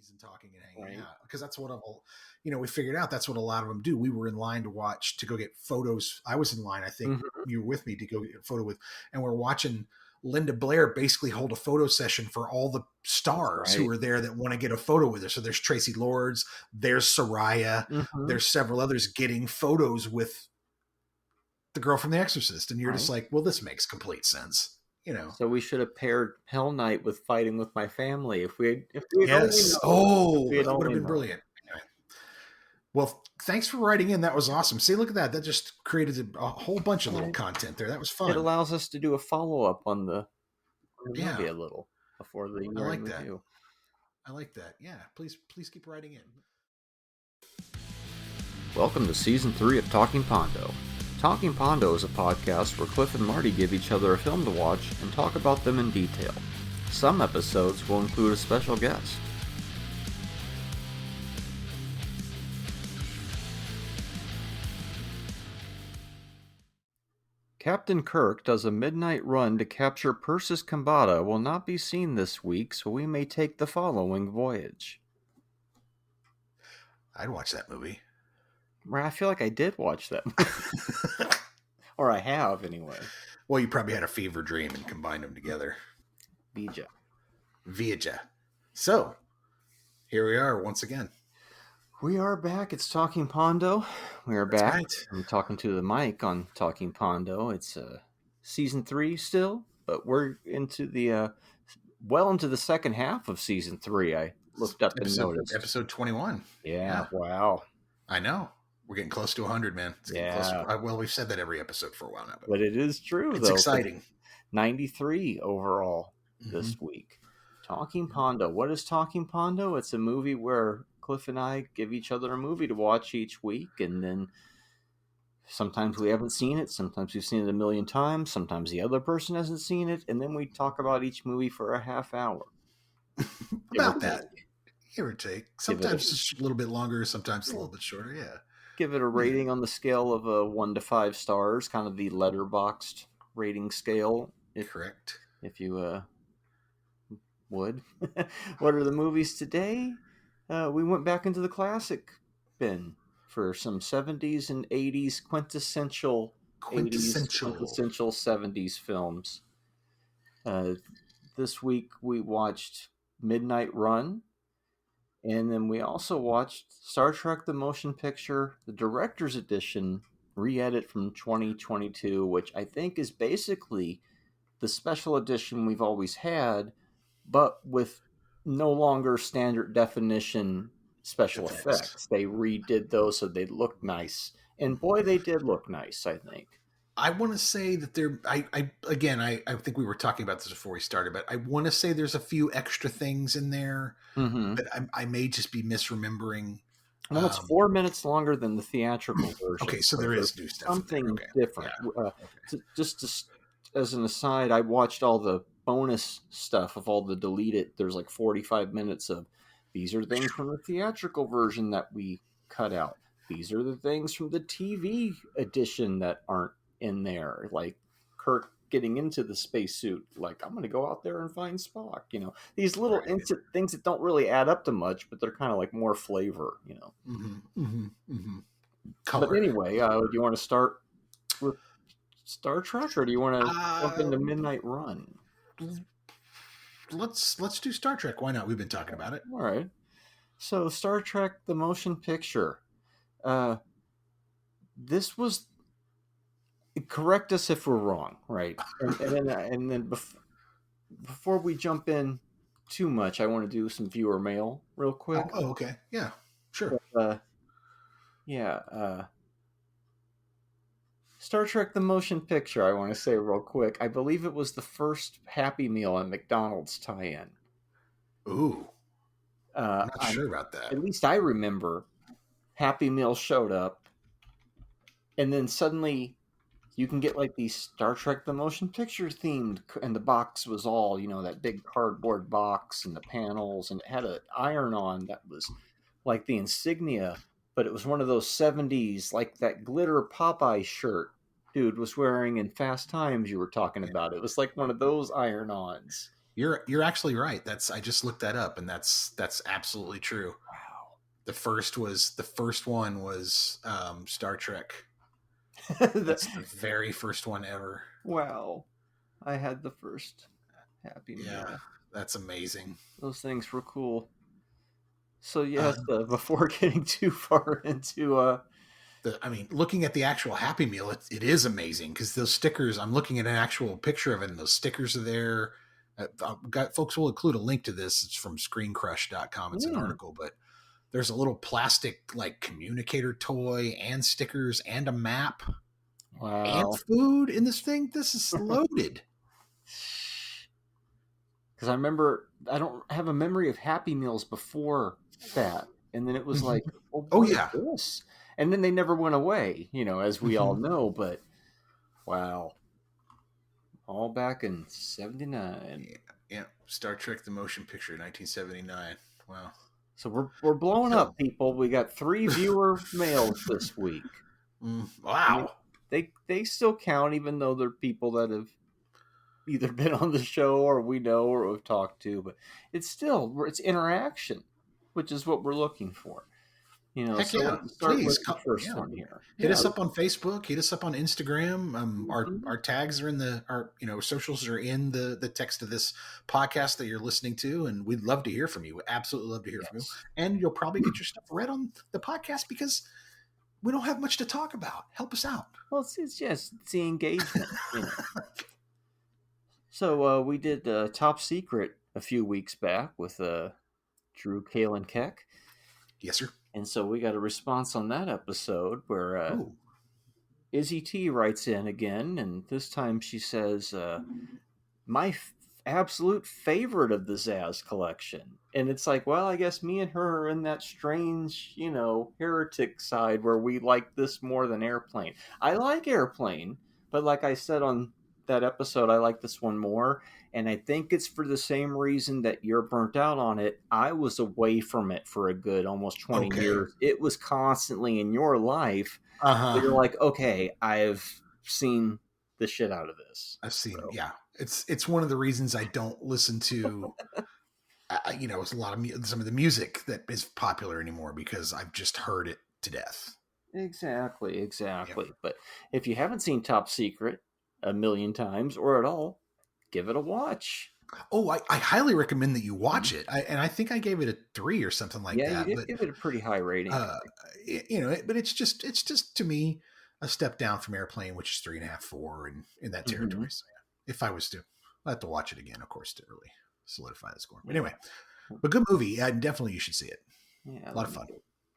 movies and talking and hanging out, because that's what we figured out that's what a lot of them do. We were in line to go get photos. I was in line, I think you were with me, to go get a photo with, and we're watching Linda Blair basically hold a photo session for all the stars who are there that want to get a photo with her. So there's Tracy Lords, there's Soraya, there's several others getting photos with the girl from The Exorcist, and you're just like, well, this makes complete sense. So we should have paired Hell Night with Fighting with My Family if we had yes. That would have been brilliant. Anyway. Well, thanks for writing in. That was awesome. See, look at that. That just created a whole bunch of little content there. That was fun. It allows us to do a follow-up on the movie a little before the I like that. I like that. Yeah, please keep writing in. Welcome to Season 3 of Talking Pondo. Talking Pondo is a podcast where Cliff and Marty give each other a film to watch and talk about them in detail. Some episodes will include a special guest. Captain Kirk does a midnight run to capture Persis Kambata will not be seen this week, so we may take the following voyage. I'd watch that movie. I feel like I did watch that movie. Or I have, anyway. Well, you probably had a fever dream and combined them together. Vija. So, here we are once again. We are back. It's Talking Pondo. We are back. Right. I'm talking to the mic on Talking Pondo. It's Season 3 still, but we're into the into the second half of Season 3. I looked up and noticed. Episode 21. Yeah, wow. I know. We're getting close to 100, man. It's well, we've said that every episode for a while now. But it is true, it's exciting. 93 overall this week. Talking Pondo. What is Talking Pondo? It's a movie where Cliff and I give each other a movie to watch each week, and then sometimes we haven't seen it, sometimes we've seen it a million times, sometimes the other person hasn't seen it, and then we talk about each movie for a half hour. About that. Give or take. Sometimes it's a little bit longer, sometimes a little bit shorter, yeah. Give it a rating on the scale of 1 to 5 stars, kind of the letterboxed rating scale. Correct. If you would. What are the movies today? We went back into the classic bin for some 70s and 80s quintessential 70s films. This week we watched Midnight Run. And then we also watched Star Trek The Motion Picture, the Director's Edition, re-edit from 2022, which I think is basically the special edition we've always had, but with no longer standard definition special effects. They redid those so they look nice. And boy, they did look nice, I think. I want to say that I think we were talking about this before we started, but I want to say there's a few extra things in there, but I may just be misremembering. Well, it's 4 minutes longer than the theatrical version. Okay, so there is new stuff. Something different. Yeah. Just as an aside, I watched all the bonus stuff of all the deleted. There's like 45 minutes of these are things from the theatrical version that we cut out. These are the things from the TV edition that aren't in there, like Kirk getting into the spacesuit, like I'm going to go out there and find Spock. These little instant things that don't really add up to much, but they're kind of like more flavor. But anyway, do you want to start with Star Trek, or do you want to jump into Midnight Run? Let's do Star Trek. Why not? We've been talking about it. All right. So Star Trek: The Motion Picture. This was. Correct us if we're wrong, right? And then before we jump in too much, I want to do some viewer mail real quick. Oh, okay. Yeah, sure. Star Trek: The Motion Picture, I want to say real quick. I believe it was the first Happy Meal and McDonald's tie-in. Ooh. I'm not sure about that. At least I remember Happy Meal showed up, and then suddenly you can get like these Star Trek The Motion Picture themed, and the box was all, that big cardboard box and the panels, and it had an iron-on that was like the insignia, but it was one of those 70s, like that glitter Popeye shirt dude was wearing in Fast Times you were talking about. It was like one of those iron-ons. You're actually right. I just looked that up, and that's absolutely true. Wow. The first one was Star Trek. That's the very first one ever. Wow. I had the first Happy Meal. Yeah, that's amazing. Those things were cool. So yes, before getting too far into looking at the actual Happy Meal, it is amazing because those stickers. I'm looking at an actual picture of it, and those stickers are there. Folks will include a link to this. It's from ScreenCrush.com. It's an article, but there's a little plastic like communicator toy and stickers and a map. Wow. And food in this thing. This is loaded. Because I remember, I don't have a memory of Happy Meals before that. And then it was like, oh yeah, this? And then they never went away, as we all know. But wow. All back in 79. Yeah. Star Trek The Motion Picture, 1979. Wow. So we're blowing up, people. We got 3 viewer mails this week. Wow. I mean, they still count, even though they're people that have either been on the show or we know or we've talked to. But it's interaction, which is what we're looking for. Heck so yeah. Please, the first one here. Hit us up on Facebook. Hit us up on Instagram. Our tags are in our socials are in the text of this podcast that you're listening to, and we'd love to hear from you. We'd absolutely love to hear from you. And you'll probably get your stuff read on the podcast because we don't have much to talk about. Help us out. Well, it's the engagement. So we did Top Secret a few weeks back with Drew, Kale, and Keck. Yes, sir. And so we got a response on that episode where Izzy T writes in again, and this time she says, my absolute favorite of the Zaz collection. And it's like, well, I guess me and her are in that strange, heretic side where we like this more than Airplane. I like Airplane, but like I said on that episode, I like this one more. And I think it's for the same reason that you're burnt out on it. I was away from it for a good almost 20 years. It was constantly in your life. So you're like, okay, I've seen the shit out of this. I've seen, yeah. It's one of the reasons I don't listen to, it's a lot of some of the music that is popular anymore because I've just heard it to death. Exactly. Yep. But if you haven't seen Top Secret a million times or at all, give it a watch. Oh, I highly recommend that you watch it. I think I gave it a 3 or something like that. Yeah, you did give it a pretty high rating. But it's just to me a step down from Airplane, which is 3.5, 4, and in that territory. So yeah, if I was to, I'll have to watch it again, of course, to really solidify the score. But anyway, but good movie. Definitely you should see it. Yeah, a lot of fun.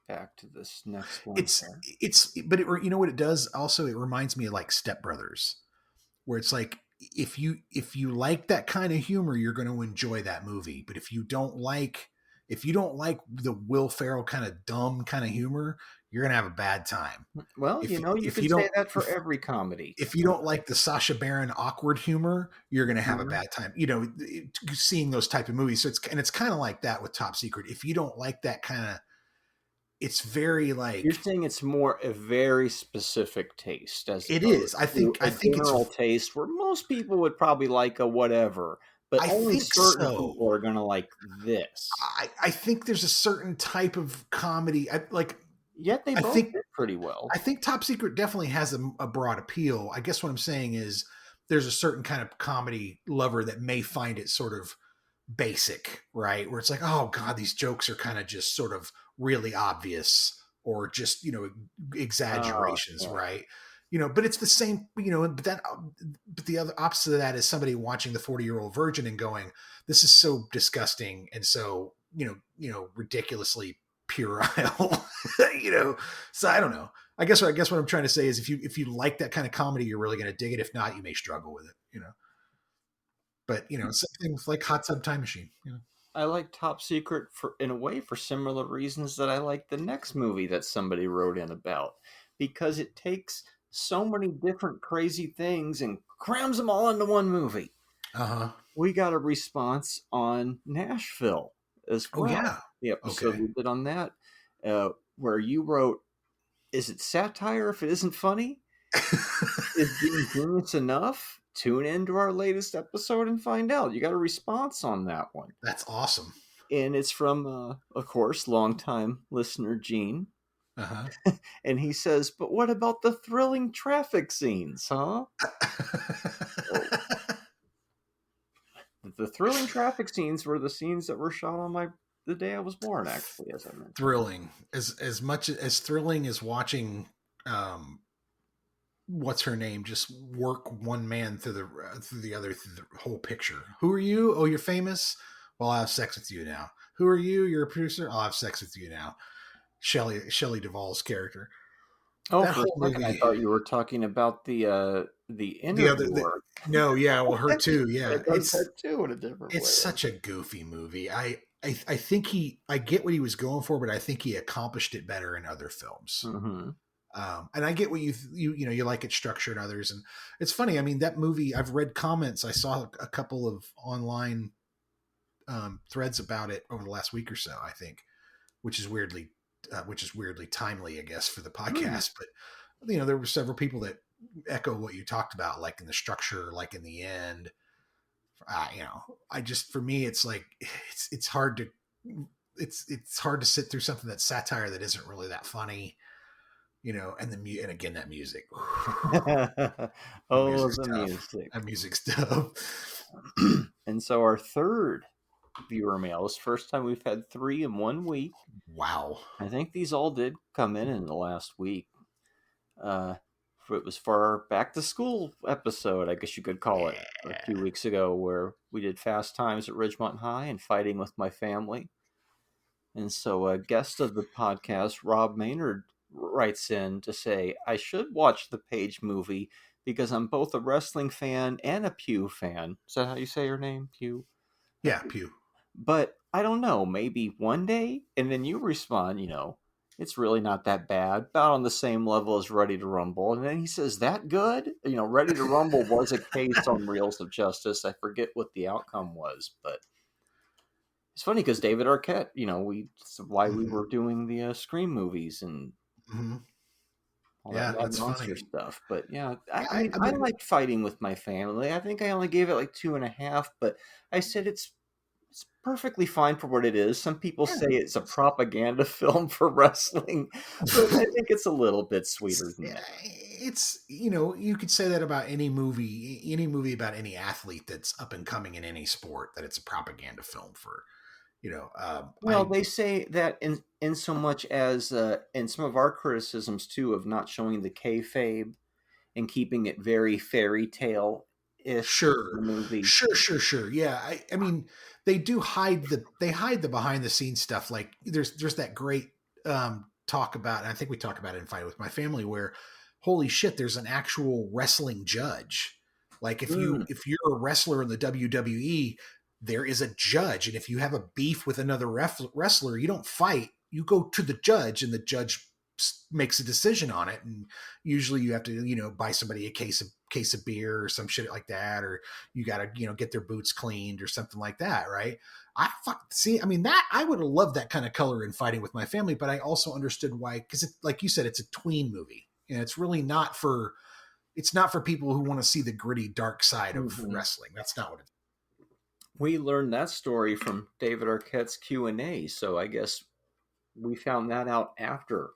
Back to this next one. But you know what it does? Also, it reminds me of like Step Brothers, where it's like, if you like that kind of humor, you're going to enjoy that movie. But if you don't like the Will Ferrell kind of dumb kind of humor, you're going to have a bad time. Well, you can say that for every comedy. If you don't like the Sacha Baron awkward humor, you're going to have a bad time. Seeing those type of movies. So it's kind of like that with Top Secret. If you don't like that kind of, it's very like, you're saying it's more a very specific taste as it is. I think general taste where most people would probably like a whatever, but only certain people are going to like this. I think there's a certain type of comedy Yet they both did pretty well. I think Top Secret definitely has a broad appeal. I guess what I'm saying is there's a certain kind of comedy lover that may find it sort of basic, right? Where it's like, oh God, these jokes are kind of just sort of really obvious or just, exaggerations, right? But it's the same, but the other opposite of that is somebody watching the 40-Year-Old Virgin and going, this is so disgusting. And so, ridiculously puerile, so I don't know. I guess what I'm trying to say is if you like that kind of comedy, you're really going to dig it. If not, you may struggle with it, but same thing with like Hot Tub Time Machine, I like Top Secret in a way for similar reasons that I like the next movie that somebody wrote in about, because it takes so many different crazy things and crams them all into one movie. We got a response on Nashville as well. Oh yeah, the episode we did on that, where you wrote, "Is it satire if it isn't funny? Is being genius enough?" tune into our latest episode and find out. You got a response on that one. That's awesome. And it's from, of course, longtime listener Gene. Uh-huh. And he says, but what about the thrilling traffic scenes, huh? The thrilling traffic scenes were the scenes that were shot on the day I was born, actually, as I mentioned. Thrilling. As much as thrilling as watching what's her name just work one man through the other through the whole picture. Who are you? Oh, you're famous? Well, I'll have sex with you now. Who are you? You're a producer? I'll have sex with you now. Shelley Duvall's character. Oh, for a second, I thought you were talking about the interviewer. No, yeah, well, her too. Yeah, it's her too in a different way. It's such a goofy movie. I think I get what he was going for, but I think he accomplished it better in other films. Mm-hmm. And I get what you like it structured others. And it's funny. I mean, that movie, I've read comments. I saw a couple of online threads about it over the last week or so, I think, which is weirdly timely, I guess, for the podcast. But, there were several people that echo what you talked about, like in the structure, like in the end. For me, it's like, it's hard to sit through something that's satire that isn't really that funny. And again, that music. The music. That music stuff. And so our third viewer mail is first time we've had 3 in 1 week. Wow. I think these all did come in the last week. It was for our back to school episode, I guess you could call it, a few weeks ago, where we did Fast Times at Ridgemont High and Fighting with My Family. And so a guest of the podcast, Rob Maynard, writes in to say, I should watch the Page movie because I'm both a wrestling fan and a Pew fan. Is that how you say your name? Pew? Yeah, Pew. But I don't know, maybe one day? And then you respond, it's really not that bad, about on the same level as Ready to Rumble. And then he says, that good? Ready to Rumble was a case on Reels of Justice. I forget what the outcome was, but it's funny because David Arquette, why we were doing the Scream movies and all that monster stuff. But yeah, I liked Fighting with My Family. I think I only gave it like 2.5, but I said it's perfectly fine for what it is. Some people say it's a propaganda film for wrestling, but I think it's a little bit sweeter than that. It's, you could say that about any movie about any athlete that's up and coming in any sport, that it's a propaganda film for, they say that in so much as in some of our criticisms too of not showing the kayfabe and keeping it very fairy tale ish. Sure. Movie. Sure. Yeah. I mean, they do hide the behind the scenes stuff. Like there's that great talk about, and I think we talk about it in Fight with My Family, where holy shit, there's an actual wrestling judge. Like if you're a wrestler in the WWE, there is a judge. And if you have a beef with another wrestler, you don't fight, you go to the judge, and the judge makes a decision on it. And usually you have to, buy somebody a case of beer or some shit like that, or you got to, get their boots cleaned or something like that. Right. I would have loved that kind of color in Fighting with My Family, but I also understood why, because like you said, it's a tween movie, and it's really not for people who want to see the gritty, dark side of wrestling. That's not what it's. We learned that story from David Arquette's Q&A, so I guess we found that out after.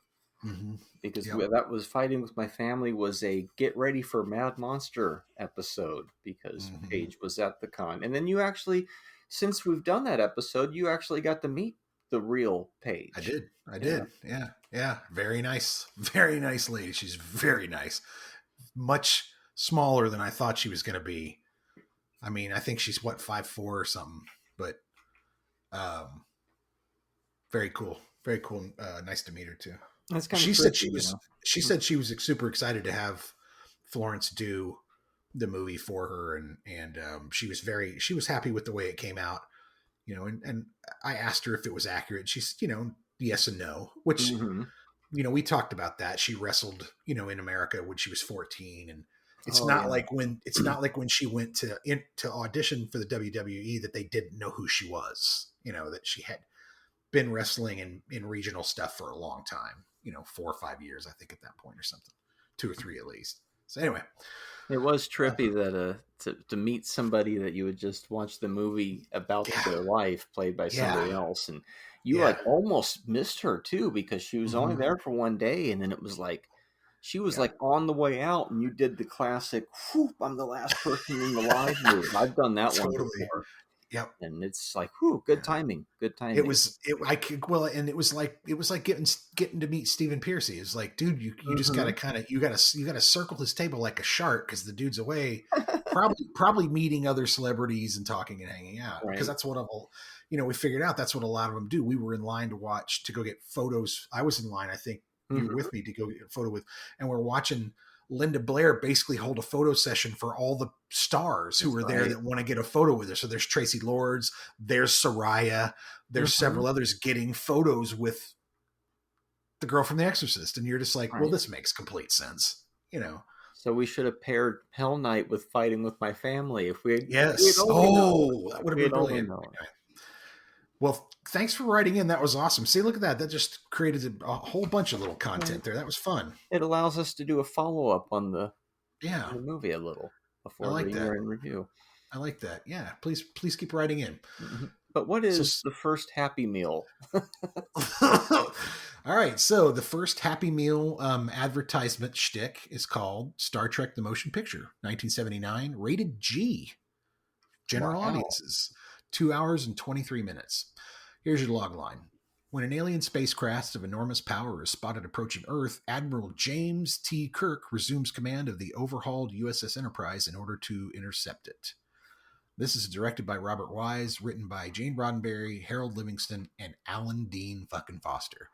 Because that was Fighting with My Family was a Get Ready for Mad Monster episode, because Paige was at the con. And then you actually, since we've done that episode, you actually got to meet the real Paige. I did. Yeah. Very nice lady. She's very nice. Much smaller than I thought she was going to be. I mean, I think she's 5'4" or something, but very cool. Very cool. Nice to meet her too. That's kind of she said she was super excited to have Florence do the movie for her, and she was happy with the way it came out, and I asked her if it was accurate. She's, yes and no, which, we talked about that. She wrestled, in America when she was 14, and it's not like when she went to audition for the WWE that they didn't know who she was, that she had been wrestling in regional stuff for a long time, 4 or 5 years, I think, at that point, or something, 2 or 3 at least. So anyway, It was trippy that to meet somebody that you would just watch the movie about Yeah, their life played by yeah, somebody else, and you yeah. like almost missed her too because she was only Hmm. there for one day, and then it was like she was Yeah, like on the way out, and you did the classic "whoop, I'm the last person in the line" move. I've done that one totally. before, Yep. and it's like, whew, good Yeah. timing, good It timing. was it. I could well, and it was like getting to meet Stephen Piercy. It's like, dude, you just gotta Hmm. kind of you gotta circle his table like a shark because the dude's away, probably meeting other celebrities and talking and hanging out because Right. that's what we figured out that's what a lot of them do. We were in line to go get photos. I was in line. I think you were Hmm. with me to go get a photo with, and we're watching Linda Blair basically hold a photo session for all the stars who That's were there right. that want to get a photo with her. So there's Tracy Lords, there's Soraya, there's Hmm. several others getting photos with the girl from The Exorcist, and you're just like, well, Right. this makes complete sense, you know? So we should have paired Hell Night with Fighting with My Family if we had Yes. only known. Oh, that If would have we been had only brilliant. known. Anyway, well, thanks for writing in. That was awesome. See, look at that. That just created a whole bunch of little Right. content there. That was fun. It allows us to do a follow up Yeah, on the movie a little I before like reading that. our in review. I like that. Yeah, please keep writing in. Mhm. But what So, is the first Happy Meal? all right. So the first Happy Meal advertisement shtick is called Star Trek: The Motion Picture, 1979, rated G. General Wow. audiences, 2 hours and 23 minutes. Here's your log line. When an alien spacecraft of enormous power is spotted approaching Earth, Admiral James T. Kirk resumes command of the overhauled USS Enterprise in order to intercept it. This is directed by Robert Wise, written by Jane Roddenberry, Harold Livingston, and Alan Dean fucking Foster,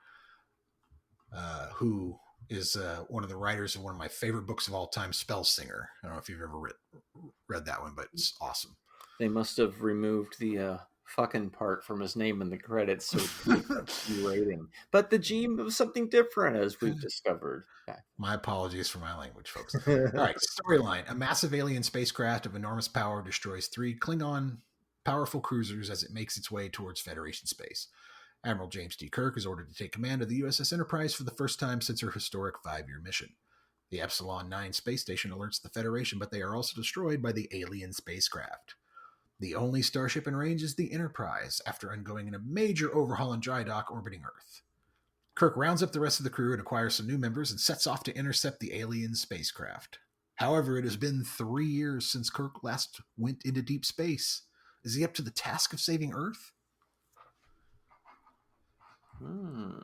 who is one of the writers of one of my favorite books of all time, Spell Singer. I don't know if you've ever read that one, but it's awesome. They must have removed the fucking part from his name in the credits so it could get that G rating. But the G was something different, as we've discovered. My apologies for my language, folks. All Okay. right, storyline. A massive alien spacecraft of enormous power destroys 3 Klingon powerful cruisers as it makes its way towards Federation space. Admiral James T. Kirk is ordered to take command of the USS Enterprise for the first time since her historic 5-year mission. The Epsilon 9 space station alerts the Federation, but they are also destroyed by the alien spacecraft. The only starship in range is the Enterprise, after undergoing a major overhaul in dry dock orbiting Earth. Kirk rounds up the rest of the crew and acquires some new members and sets off to intercept the alien spacecraft. However, it has been 3 years since Kirk last went into deep space. Is he up to the task of saving Earth? Hmm.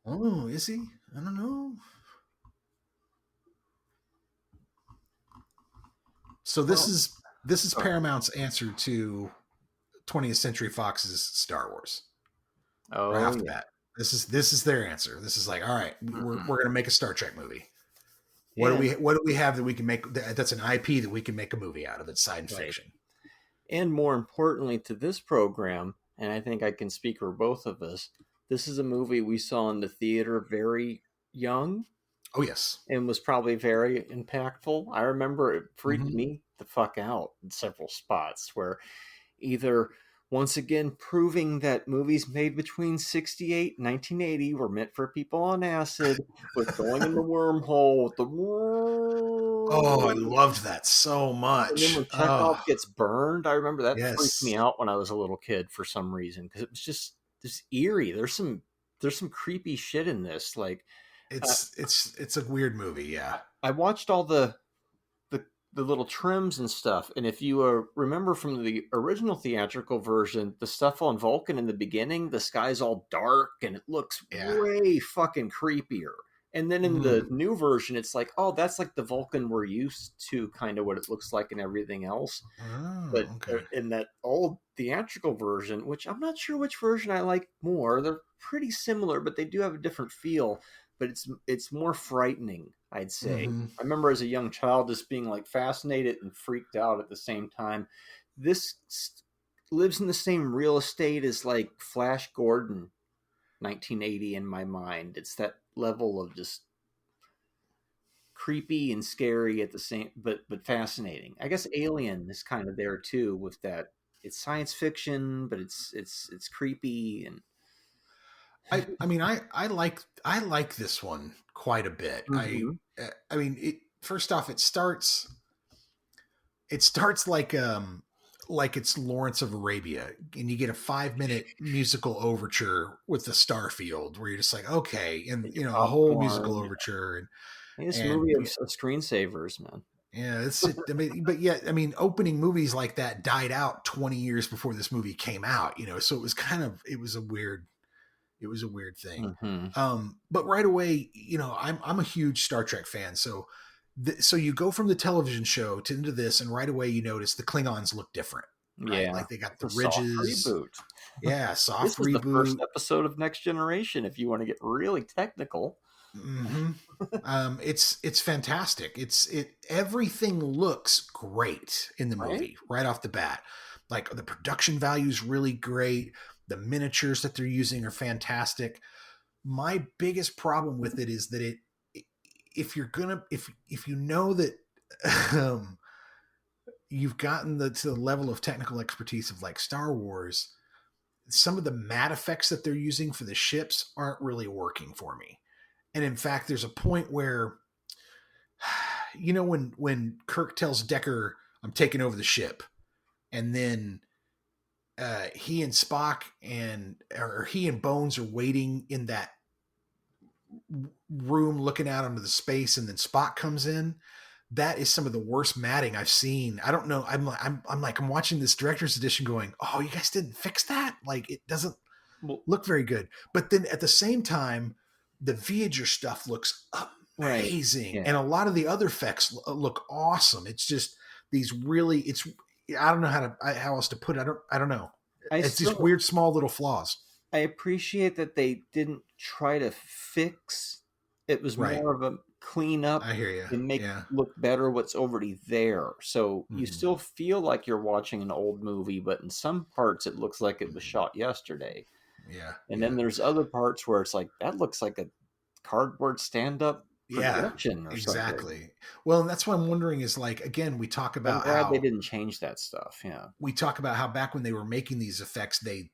Oh, is he? I don't know. So this Well, is this is Paramount's answer to 20th Century Fox's Star Wars. Right oh off the yeah. bat. This is their answer. This is like, all right, we're going to make a Star Trek movie. And What do we have that we can make that's an IP that we can make a movie out of that's science right. fiction? And more importantly to this program, and I think I can speak for both of us, this is a movie we saw in the theater very young Oh yes. and was probably very impactful. I remember it freaked Mm-hmm. me the fuck out in several spots where either once again proving that movies made between 68 and 1980 were meant for people on acid with going in the wormhole with the Oh, I loved that so and then much. when Oh, Chekhov gets burned, I remember that freaked me yes. out when I was a little kid for some reason because it was just eerie. There's some creepy shit in this. Like uh, It's a weird movie, yeah. I watched all the the little trims and stuff, and if you remember from the original theatrical version, the stuff on Vulcan in the beginning, the sky's all dark and it looks Yeah. way fucking creepier. And then in the new version, it's like, oh, that's like the Vulcan we're used to, kind of what it looks like and everything else. Oh, But okay. in that old theatrical version, which I'm not sure which version I like more, they're pretty similar, but they do have a different feel. But it's more frightening, I'd say. Mm-hmm. I remember as a young child just being like fascinated and freaked out at the same time. This lives in the same real estate as like Flash Gordon 1980 in my mind. It's that level of just creepy and scary at the same but fascinating. I guess Alien is kind of there too with that. It's science fiction, but it's creepy and I mean I like this one quite a bit. Mhm. I mean it first off it starts it starts like it's Lawrence of Arabia, and you get a 5-minute musical overture with the Starfield, where you're just like, okay, and Get your a whole musical popcorn. overture, This and movie of screensavers, man. yeah, I mean, but yet, I mean, opening movies like that died out 20 years before this movie came out, so it was it was a weird thing. But right away, I'm a huge Star Trek fan, so you go from the television show into this, and right away you notice the Klingons look different, right? Yeah, Like they got the Soft ridges. reboot. Yeah, soft This was reboot. the first episode of Next Generation, if you want to get really technical. It's fantastic. Everything looks great in the movie right off the bat. Like the production value is really great. The miniatures that they're using are fantastic. My biggest problem with it is that if you know that you've gotten to the level of technical expertise of like Star Wars, some of the matte effects that they're using for the ships aren't really working for me. And in fact, there's a point where, when Kirk tells Decker, "I'm taking over the ship," and then he and Spock or he and Bones are waiting in that room looking out into the space, and then Spock comes in. That is some of the worst matting I've seen. I don't know. I'm watching this director's edition going, "Oh, you guys didn't fix that? Like it doesn't look very good." But then at the same time, the Voyager stuff looks amazing. Yeah. And a lot of the other effects look awesome. It's just these really, I don't know how else to put it. I don't know. It's these weird, small little flaws. I appreciate that they didn't try to fix. It was more of a clean up. I hear you. And make look better what's already there. So you still feel like you're watching an old movie, but in some parts it looks like it was shot yesterday. Yeah. And then there's other parts where it's like, that looks like a cardboard stand-up production or exactly. something. Well, and that's what I'm wondering is like, again, we talk about how they didn't change that stuff. Yeah. We talk about how back when they were making these effects, they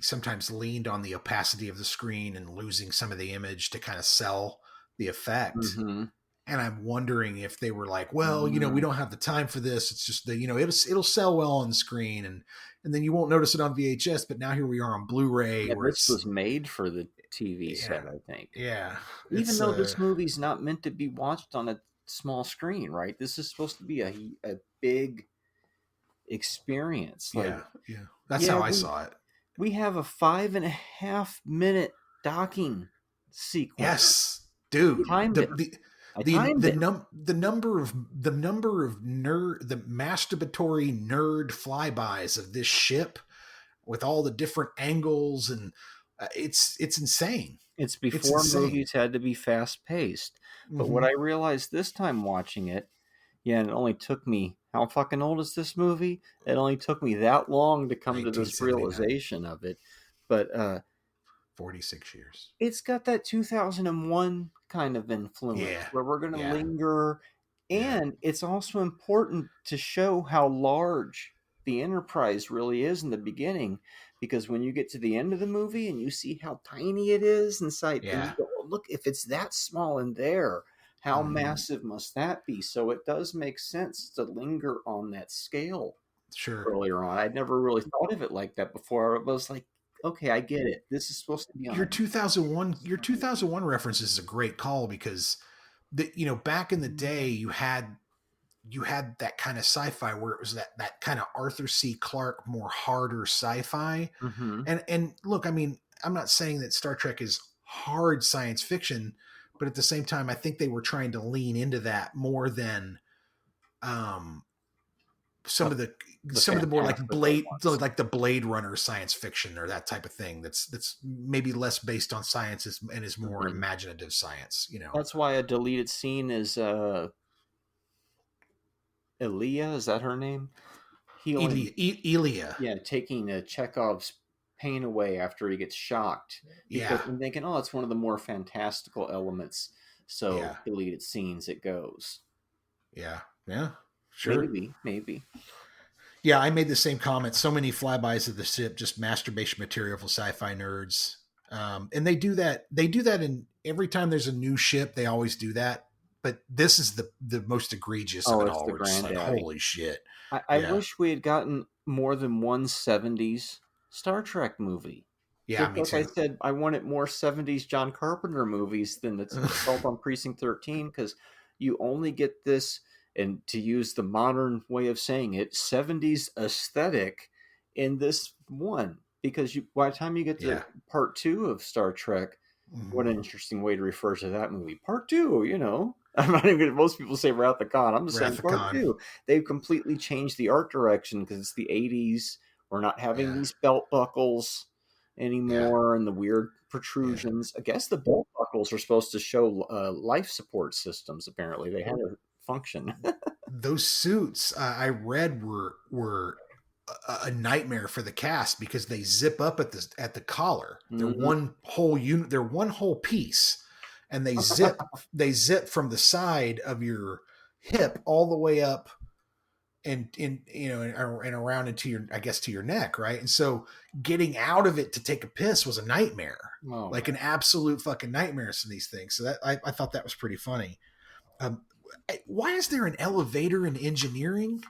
sometimes leaned on the opacity of the screen and losing some of the image to kind of sell the effect. Mm-hmm. And I'm wondering if they were like, well, we don't have the time for this. It's just that, it'll sell well on the screen and then you won't notice it on VHS, but now here we are on Blu-ray. Yeah, this was made for the TV set, I think. Yeah. Even though this movie's not meant to be watched on a small screen, right? This is supposed to be a big experience. Yeah. That's how I saw it. We have a 5.5 minute docking sequence. Yes, dude. The number of the masturbatory nerd flybys of this ship with all the different angles and it's insane. It's before movies had to be fast paced. But what I realized this time watching it, and it only took me, how fucking old is this movie? It only took me that long to come to this realization of it. But 46 years. It's got that 2001 kind of influence where we're going to linger. And it's also important to show how large the Enterprise really is in the beginning, because when you get to the end of the movie and you see how tiny it is inside, and you go, oh, look, if it's that small in there, how massive must that be? So it does make sense to linger on that scale. Sure. Earlier on, I'd never really thought of it like that before. It was like, okay, I get it. This is supposed to be on. Your 2001 reference is a great call because back in the day you had that kind of sci-fi where it was that kind of Arthur C. Clarke, more harder sci-fi. And look, I mean, I'm not saying that Star Trek is hard science fiction, but at the same time, I think they were trying to lean into that more than some of the more like the Blade Runner science fiction or that type of thing. That's maybe less based on science and is more imaginative science. That's why a deleted scene is Elia. Is that her name? Elia. Yeah, taking Chekhov's pain away after he gets shocked. I'm thinking, oh, it's one of the more fantastical elements. So deleted scenes, it goes. Yeah. Sure. Maybe. Yeah, I made the same comment. So many flybys of the ship, just masturbation material for sci-fi nerds. And they do that in every time there's a new ship, they always do that. but this is the most egregious of it it's all. the We're just like, granddaddy. holy shit. I wish we had gotten more than one 70s Star Trek movie. Yeah, Just me like I too. said, I wanted more 70s John Carpenter movies than that's Assault on Precinct 13, because you only get this, and to use the modern way of saying it, 70s aesthetic in this one. Because by the time you get to part 2 of Star Trek, what an interesting way to refer to that movie. Part 2, you know. I'm not even going to, most people say Wrath of Khan. I'm just saying part 2. They've completely changed the art direction because it's the 80s. We're not having these belt buckles anymore and the weird protrusions. I guess the belt buckles are supposed to show life support systems. Apparently, they had a function. Those suits I read were a nightmare for the cast because they zip up at the collar. They're one whole unit. They're one whole piece, and they zip from the side of your hip all the way up and around into your, I guess, to your neck, right? And so getting out of it to take a piss was a nightmare, like an absolute fucking nightmare to these things. So that I thought that was pretty funny. Why is there an elevator in engineering?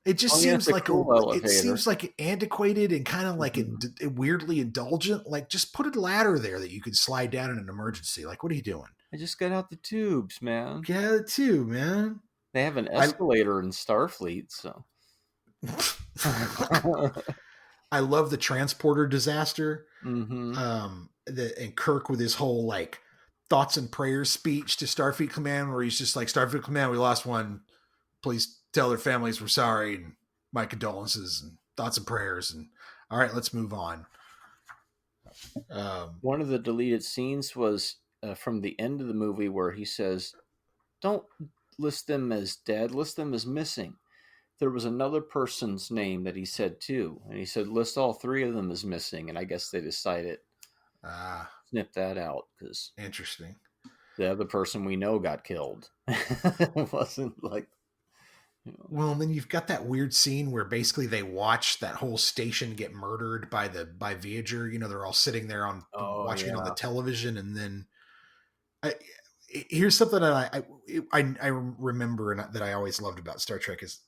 It just seems like it seems like antiquated and kind of like weirdly indulgent. Like, just put a ladder there that you could slide down in an emergency. Like, what are you doing? I just got out the tubes, man. Get out of the tube, man. They have an escalator in Starfleet, so. I love the transporter disaster. Mm-hmm. And Kirk with his whole like thoughts and prayers speech to Starfleet Command, where he's just like, Starfleet Command, we lost one. Please tell their families we're sorry and my condolences and thoughts and prayers. And all right, let's move on. One of the deleted scenes was from the end of the movie where he says, don't list them as dead, list them as missing. There was another person's name that he said too, and he said list all 3 of them as missing, and I guess they decided snip that out because interesting. The other person we know got killed. It wasn't like, you know. Well, and then you've got that weird scene where basically they watch that whole station get murdered by Voyager. You know, they're all sitting there watching it on the television, and then here's something that I remember and that I always loved about Star Trek is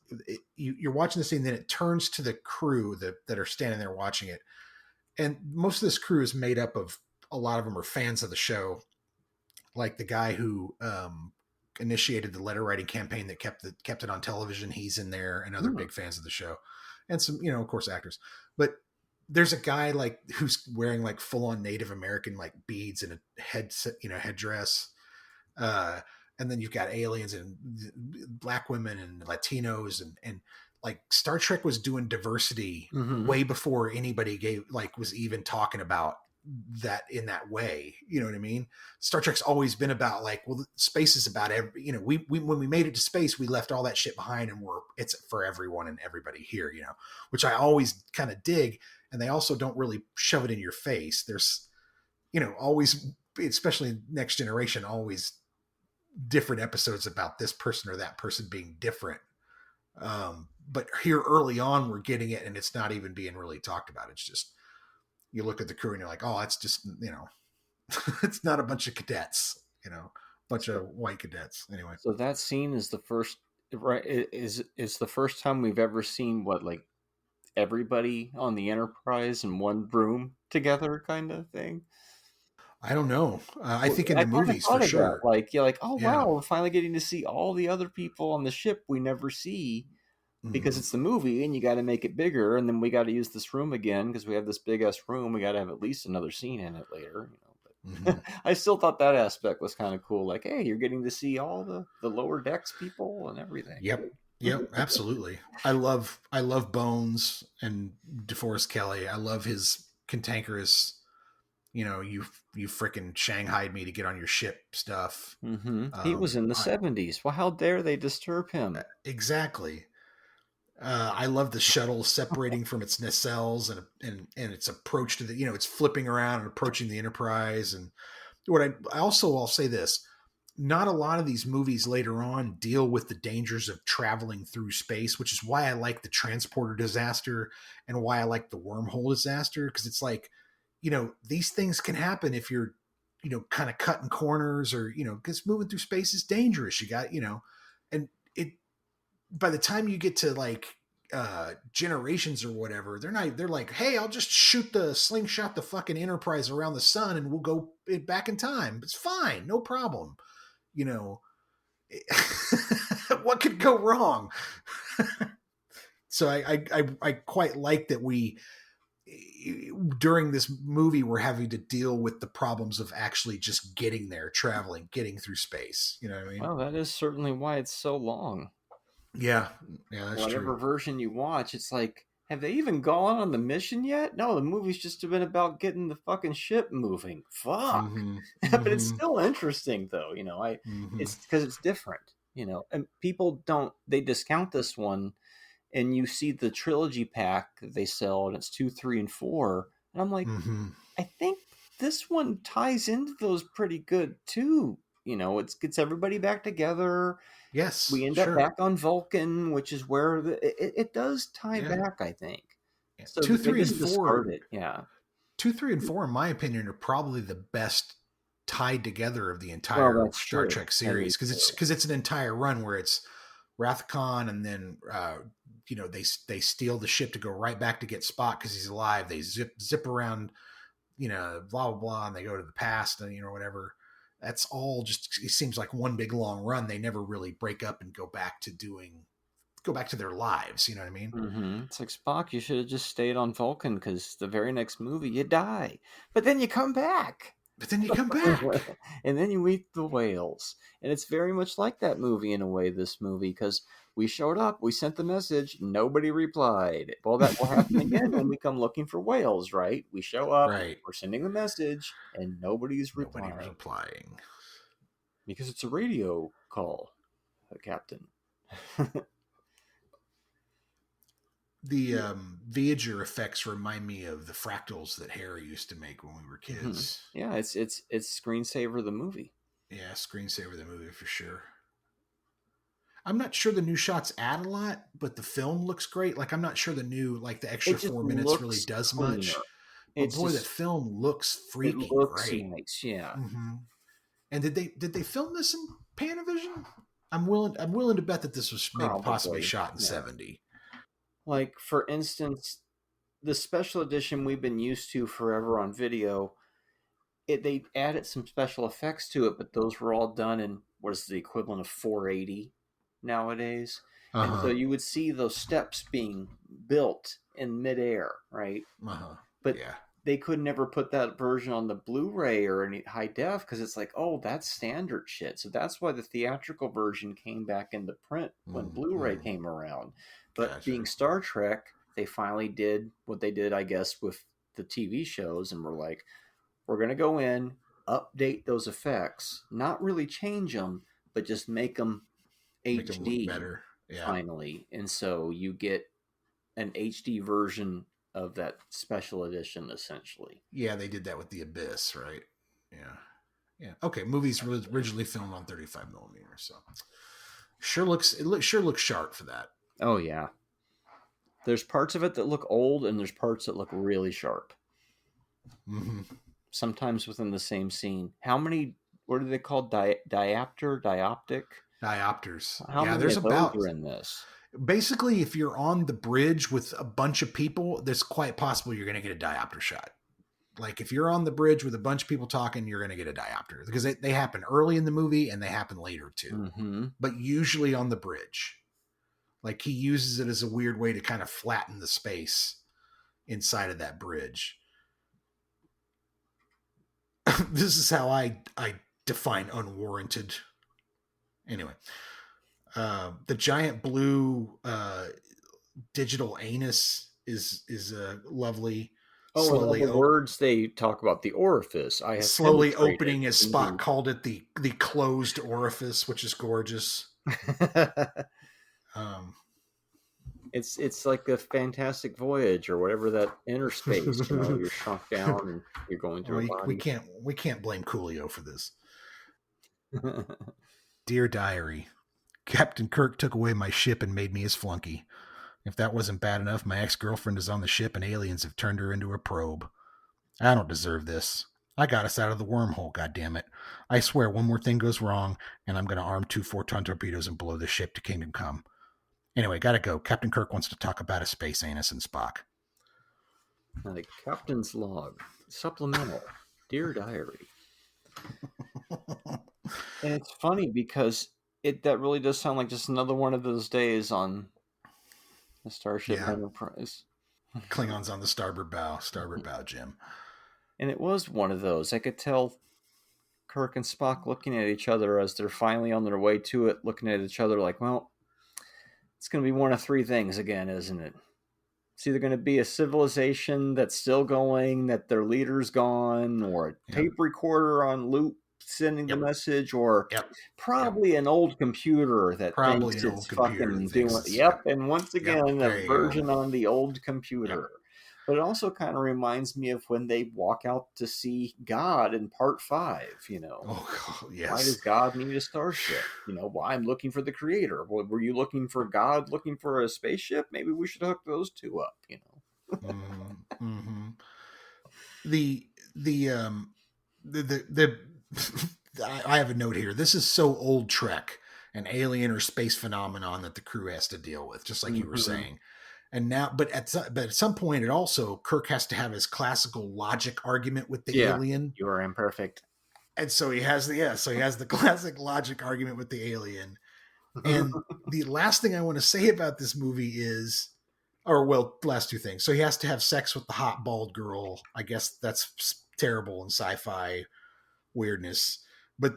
you're watching the scene, then it turns to the crew that are standing there watching it, and most of this crew is made up of, a lot of them are fans of the show, like the guy who initiated the letter writing campaign that kept it on television. He's in there, and other big fans of the show, and some, you know, of course, actors. But there's a guy like who's wearing like full on Native American like beads and a headdress. And then you've got aliens and black women and Latinos and like Star Trek was doing diversity way before anybody was even talking about that in that way. You know what I mean? Star Trek's always been about like, well, space is about we when we made it to space, we left all that shit behind and it's for everyone and everybody here, you know, which I always kind of dig. And they also don't really shove it in your face. There's, you know, always, especially Next Generation, always different episodes about this person or that person being different. But here early on, we're getting it, and it's not even being really talked about. It's just, you look at the crew and you're like, oh, it's just, you know, it's not a bunch of cadets, you know, bunch of white cadets. Anyway. So that scene is the first, right? Is the first time we've ever seen like everybody on the Enterprise in one room together kind of thing. I don't know. I think in the movies for sure. Like, you're like, oh, wow, we're finally getting to see all the other people on the ship we never see because it's the movie and you got to make it bigger. And then we got to use this room again because we have this big ass room. We got to have at least another scene in it later. You know, but I still thought that aspect was kind of cool. Like, hey, you're getting to see all the lower decks people and everything. Yep, absolutely. I love Bones and DeForest Kelley. I love his cantankerous, you know, you freaking Shanghaied me to get on your ship stuff. He was in the 70s. Well, how dare they disturb him? Exactly. I love the shuttle separating from its nacelles and its approach to the, you know, it's flipping around and approaching the Enterprise. And what I'll say this, not a lot of these movies later on deal with the dangers of traveling through space, which is why I like the transporter disaster and why I like the wormhole disaster. Cause it's like, you know, these things can happen if you're kind of cutting corners, or, because moving through space is dangerous. You got, and it, by the time you get to like Generations or whatever, they're like, hey, I'll just slingshot the fucking Enterprise around the sun and we'll go back in time. It's fine. No problem. What could go wrong? So I quite like that we, during this movie, we're having to deal with the problems of actually just getting there, traveling, getting through space. You know what I mean? Well, that is certainly why it's so long. Yeah, that's Whatever true. version you watch, it's like, have they even gone on the mission yet? No, the movie's just been about getting the fucking ship moving. Fuck. Mm-hmm. But it's still interesting, though. It's because it's different. And people they discount this one, and you see the trilogy pack they sell, and it's 2, 3, and 4. And I'm like, I think this one ties into those pretty good too. It gets everybody back together. Yes, we end up back on Vulcan, which is where it does tie back, I think. Yeah. So 2, 3, and 4. 2, 3, and 4, in my opinion, are probably the best tied together of the entire Star Trek series, because it's an entire run where it's Rathcon, and then they steal the ship to go right back to get Spock because he's alive. They zip around, blah blah blah, and they go to the past, and whatever. That's all just, it seems like one big long run. They never really break up and go back to their lives. You know what I mean? Mm-hmm. It's like, Spock, you should have just stayed on Vulcan, because the very next movie you die, but then you come back. And then you meet the whales. And it's very much like that movie in a way, this movie, because we showed up, we sent the message, nobody replied. Well, that will happen again when we come looking for whales, right? We show up, we're sending the message, and nobody's replying. Because it's a radio call, Captain. The Voyager effects remind me of the fractals that Harry used to make when we were kids. Mm-hmm. Yeah, it's Screensaver the movie. Yeah, Screensaver the movie for sure. I'm not sure the new shots add a lot, but the film looks great. Like, I'm not sure the new, like, the extra 4 minutes really does much. But boy, the film looks freaking great. Nice, yeah. Mm-hmm. And did they film this in Panavision? I'm willing to bet that this was maybe possibly shot in 70. Like, for instance, the special edition we've been used to forever on video, they added some special effects to it, but those were all done in what is the equivalent of 480 nowadays. And so you would see those steps being built in midair, right? But they could never put that version on the Blu-ray or any high def, because it's like, oh, that's standard shit. So that's why the theatrical version came back into print when Blu-ray came around. But being Star Trek, they finally did what they did, I guess, with the TV shows, and were like, we're going to go in, update those effects, not really change them, but just make them HD better. Yeah. Finally. And so you get an HD version of that special edition, essentially. Yeah, they did that with The Abyss, right? Yeah. Okay, movies were originally filmed on 35 millimeters, so sure looks sharp for that. Oh yeah. There's parts of it that look old, and there's parts that look really sharp. Mm-hmm. Sometimes within the same scene. How many? What are they called? Diopters. How many there's about are in this. Basically, if you're on the bridge with a bunch of people, there's quite possible you're going to get a diopter shot. Like, if you're on the bridge with a bunch of people talking, you're going to get a diopter, because they happen early in the movie and they happen later too. Mm-hmm. But usually on the bridge. Like, he uses it as a weird way to kind of flatten the space inside of that bridge. This is how I define unwarranted. Anyway, the giant blue digital anus is lovely. Slowly the words they talk about, the orifice. I have slowly opening, as Spock called it, the closed orifice, which is gorgeous. It's like a Fantastic Voyage or whatever, that inner space. You're shrunk down and you're going through a body. We can't blame Coolio for this. Dear Diary, Captain Kirk took away my ship and made me his flunky. If that wasn't bad enough, my ex-girlfriend is on the ship and aliens have turned her into a probe. I don't deserve this. I got us out of the wormhole, goddammit. I swear, one more thing goes wrong, and I'm going to arm 2 4-ton torpedoes and blow the ship to Kingdom Come. Anyway, gotta go. Captain Kirk wants to talk about a space anus and Spock. Like Captain's Log, Supplemental, Dear Diary. And it's funny because that really does sound like just another one of those days on the Starship Enterprise. Klingons on the starboard bow, Jim. And it was one of those. I could tell Kirk and Spock looking at each other as they're finally on their way to it, looking at each other like, well, it's going to be one of three things again, isn't it? It's either going to be a civilization that's still going, that their leader's gone, or a tape recorder on loop sending the message, or probably an old computer that thinks it's fucking doing it. And once again, a version on the old computer. But it also kind of reminds me of when they walk out to see God in part 5, you know. Oh, yes. Why does God need a starship? You know, well, I'm looking for the creator. Well, were you looking for God, looking for a spaceship? Maybe we should hook those two up, you know. I have a note here. This is so old Trek, an alien or space phenomenon that the crew has to deal with, just like you were saying. And now, but at some point, it also Kirk has to have his classical logic argument with the alien. You are imperfect, and so he has the classic logic argument with the alien. And the last thing I want to say about this movie is, last two things. So he has to have sex with the hot bald girl. I guess that's terrible in sci-fi weirdness. But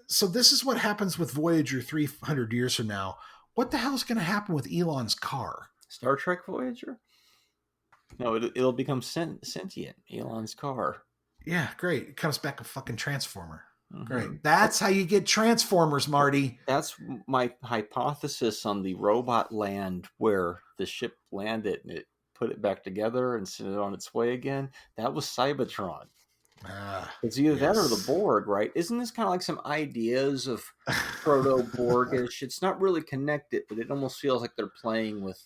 so this is what happens with Voyager 300 years from now. What the hell is going to happen with Elon's car? Star Trek Voyager? No, it'll become sentient. Elon's car. Yeah, great. It comes back a fucking transformer. Great. That's how you get Transformers, Marty. That's my hypothesis on the robot land where the ship landed and it put it back together and sent it on its way again. That was Cybertron. It's either that or the Borg, right? Isn't this kind of like some ideas of proto-Borgish? It's not really connected, but it almost feels like they're playing with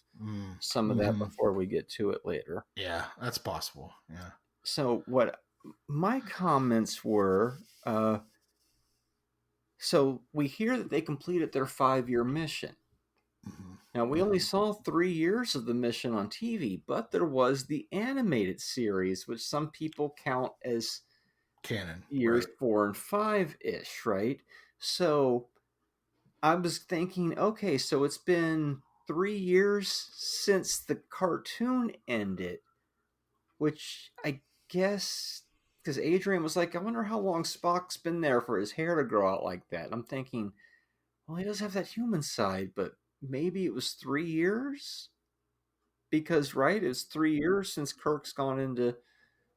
some of that before we get to it later. Yeah, that's possible. Yeah. So what my comments were, so we hear that they completed their 5-year mission. Now, we only saw 3 years of the mission on TV, but there was the animated series, which some people count as canon years 4 and 5-ish, right? So I was thinking, okay, so it's been 3 years since the cartoon ended, which I guess, because Adrian was like, I wonder how long Spock's been there for his hair to grow out like that. And I'm thinking, well, he does have that human side, but maybe it was 3 years? Because, right, it's 3 years since Kirk's gone into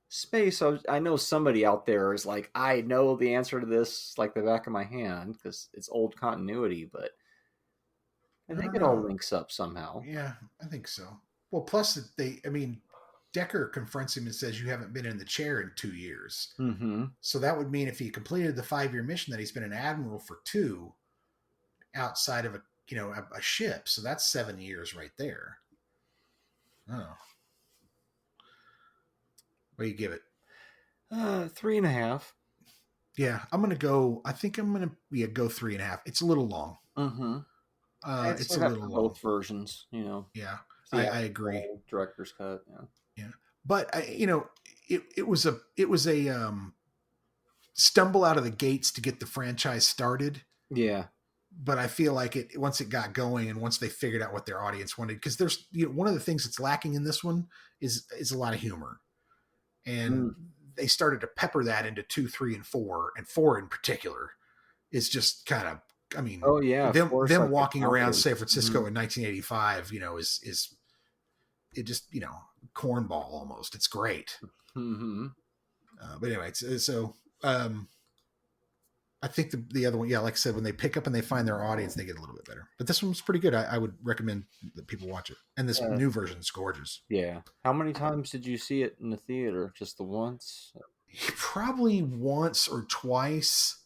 space. So I know somebody out there is like, I know the answer to this like the back of my hand because it's old continuity, but I think it all links up somehow. Yeah, I think so. Well, plus Decker confronts him and says, you haven't been in the chair in 2 years. So that would mean if he completed the 5-year mission that he's been an admiral for 2 outside of a ship. So that's 7 years right there. Oh. What do you give it? 3.5. Yeah, I'm going to go. I think I'm going to go 3.5. It's a little long. It's a little long. Both versions, you know. Yeah, I agree. Director's cut. Yeah. But it was a stumble out of the gates to get the franchise started. Yeah. But I feel like once it got going and once they figured out what their audience wanted, because there's one of the things that's lacking in this one is a lot of humor, and they started to pepper that into 2, 3, and 4, and 4 in particular is just kind of, them walking around San Francisco in 1985, is it just cornball almost. It's great. But anyway, I think the other one, like I said, when they pick up and they find their audience, they get a little bit better. But this one's pretty good. I would recommend that people watch it. And this new version is gorgeous. Yeah. How many times did you see it in the theater? Just the once? Probably once or twice.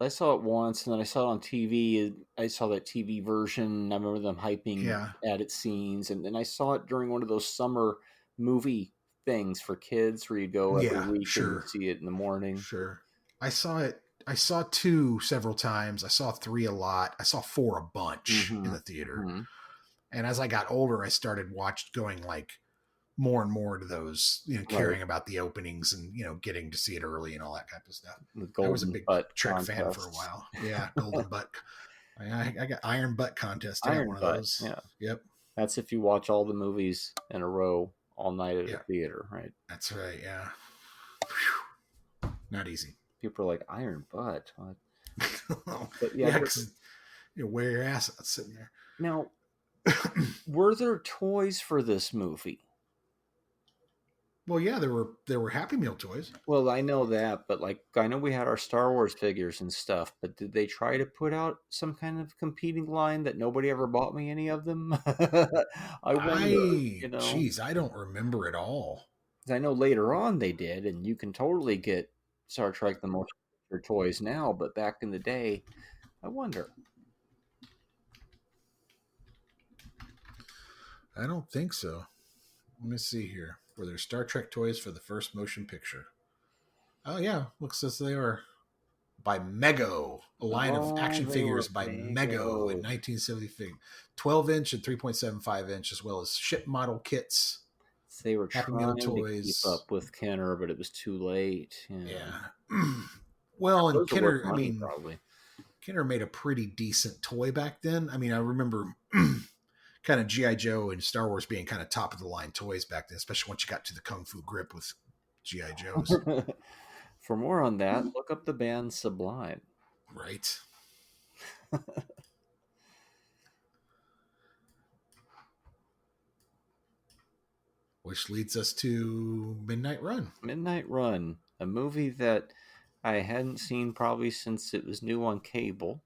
I saw it once, and then I saw it on TV. I saw that TV version. I remember them hyping added scenes. And then I saw it during one of those summer movie things for kids where you go every week sure. and see it in the morning. Sure. I saw 2 several times. I saw 3 a lot. I saw 4 a bunch in the theater. Mm-hmm. And as I got older, I started going like more and more to those, caring about the openings and, getting to see it early and all that type of stuff. I was a big Trek fan for a while. Yeah. Golden butt. I got iron butt contest. I got one of those. Yeah. Yep. That's if you watch all the movies in a row all night at a theater, right? That's right. Yeah. Whew. Not easy. People are like, iron butt. What? But yeah, because wear your ass out sitting there. Now, were there toys for this movie? Well, yeah, there were Happy Meal toys. Well, I know that, but like I know we had our Star Wars figures and stuff, but did they try to put out some kind of competing line that nobody ever bought me any of them? I wonder, Geez, I don't remember at all. I know later on they did, and you can totally get Star Trek the Motion Picture toys now, but back in the day, I wonder. I don't think so. Let me see here. Were there Star Trek toys for the first motion picture? Oh, yeah. Looks as they are. By Mego. A line of action figures by Mego in 1970. 12-inch and 3.75-inch, as well as ship model kits. They were trying to keep up with Kenner, but it was too late. Yeah. Well, and Kenner, probably. Kenner made a pretty decent toy back then. I mean, I remember kind of G.I. Joe and Star Wars being kind of top of the line toys back then, especially once you got to the Kung Fu Grip with G.I. Joes. For more on that, look up the band Sublime. Right. Which leads us to Midnight Run. Midnight Run, a movie that I hadn't seen probably since it was new on cable.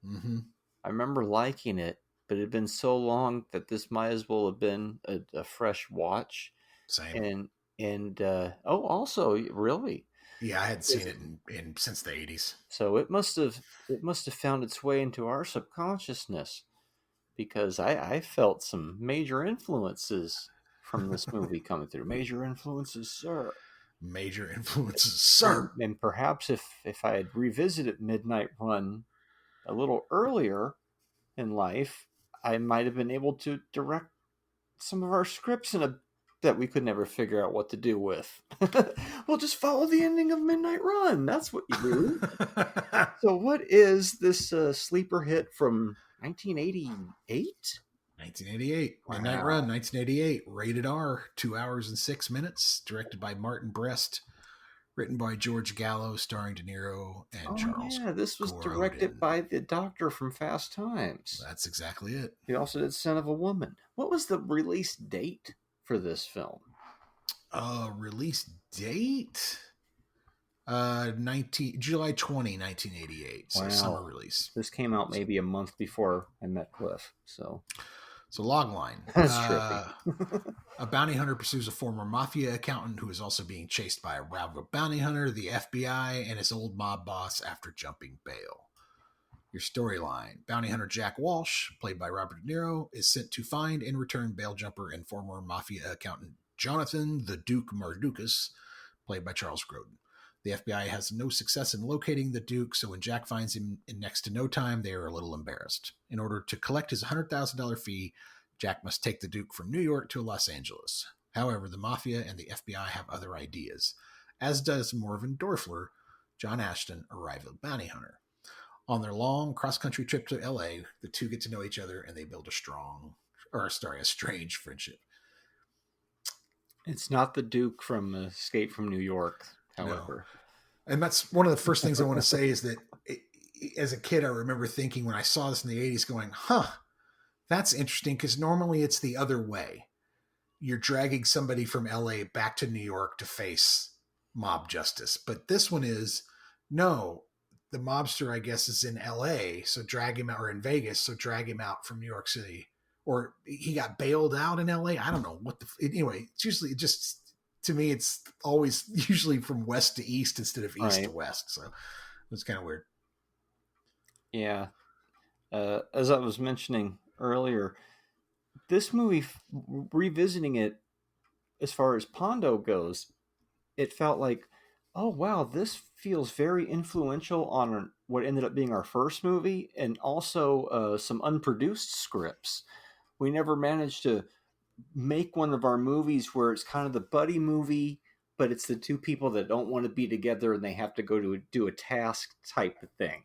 Mm-hmm. I remember liking it, but it had been so long that this might as well have been a fresh watch. Same. And also, really? Yeah, I hadn't seen it in since the 80s. So it must have found its way into our subconsciousness, because I felt some major influences from this movie coming through. Major influences, sir. Major influences, sir. And perhaps if I had revisited Midnight Run a little earlier in life, I might have been able to direct some of our scripts that we could never figure out what to do with. We'll just follow the ending of Midnight Run. That's what you do. So what is this sleeper hit from 1988? 1988. Wow. Midnight Run, 1988. Rated R, 2 hours and 6 minutes. Directed by Martin Brest. Written by George Gallo, starring De Niro and Charles Grodin. Yeah, this was directed by the doctor from Fast Times. That's exactly it. He also did Son of a Woman. What was the release date for this film? Release date? July 20, 1988. So wow. Summer release. This came out maybe a month before I met Cliff. So logline. That's trippy. A bounty hunter pursues a former mafia accountant who is also being chased by a rival bounty hunter, the FBI, and his old mob boss after jumping bail. Your storyline. Bounty hunter Jack Walsh, played by Robert De Niro, is sent to find and return bail jumper and former mafia accountant Jonathan the Duke Mardukas, played by Charles Grodin. The FBI has no success in locating the Duke, so when Jack finds him in next to no time, they are a little embarrassed. In order to collect his $100,000 fee, Jack must take the Duke from New York to Los Angeles. However, the Mafia and the FBI have other ideas, as does Morven Dorfler, John Ashton, a rival bounty hunter. On their long cross-country trip to LA, the two get to know each other and they build a strange friendship. It's not the Duke from Escape from New York, however. No. And that's one of the first things I want to say is that as a kid, I remember thinking when I saw this in the 80s going, that's interesting, because normally it's the other way. You're dragging somebody from LA back to New York to face mob justice. But this one is, no, the mobster, I guess, is in LA, so drag him out, or in Vegas, so drag him out from New York City. Or he got bailed out in LA. I don't know anyway, it's usually just, to me, it's always usually from west to east instead of east to west. So it's kind of weird. Yeah. As I was mentioning earlier, this movie, revisiting it, as far as Pondo goes, it felt like, oh wow, this feels very influential on what ended up being our first movie, and also some unproduced scripts. We never managed to make one of our movies where it's kind of the buddy movie, but it's the two people that don't want to be together and they have to go to do a task type of thing.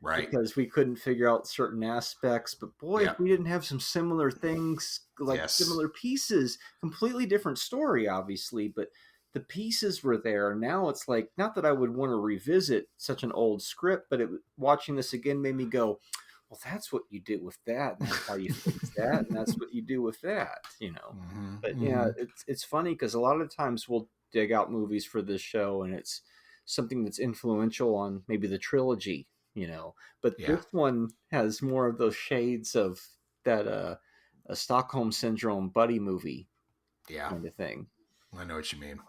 Right. Because we couldn't figure out certain aspects. But boy, Yeah. if we didn't have some similar things, like Yes. similar pieces, completely different story, obviously, but the pieces were there. Now it's like, not that I would want to revisit such an old script, but watching this again made me go, well, that's what you did with that, and that's how you fix that, and that's what you do with that, you know. Mhm, But mhm. yeah, it's funny because a lot of times we'll dig out movies for this show, and it's something that's influential on maybe the trilogy, you know. But Yeah. this one has more of those shades of that a Stockholm Syndrome buddy movie Yeah. kind of thing. I know what you mean.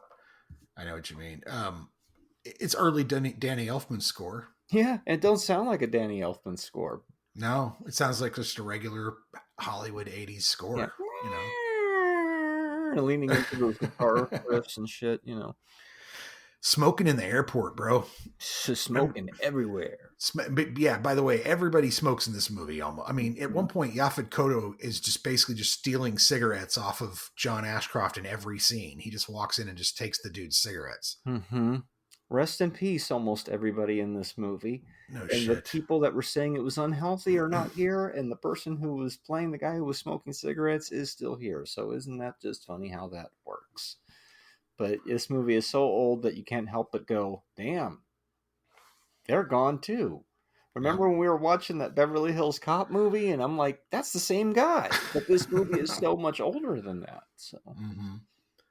It's early Danny Elfman score. Yeah, and it don't sound like a Danny Elfman score. No, it sounds like just a regular Hollywood 80s score, Yeah. you know. And leaning into those guitar riffs and shit, you know. Smoking in the airport, bro. Just smoking everywhere. But yeah, by the way, everybody smokes in this movie almost. I mean, at one point, Yaphet Kotto is just basically just stealing cigarettes off of John Ashcroft in every scene. He just walks in and just takes the dude's cigarettes. Mm-hmm. Rest in peace, almost everybody in this movie. No and shit. The people that were saying it was unhealthy are not here, and the person who was playing the guy who was smoking cigarettes is still here. So isn't that just funny how that works? But this movie is so old that you can't help but go, damn, they're gone too. Remember when we were watching that Beverly Hills Cop movie, and I'm like, that's the same guy. But this movie is so much older than that. So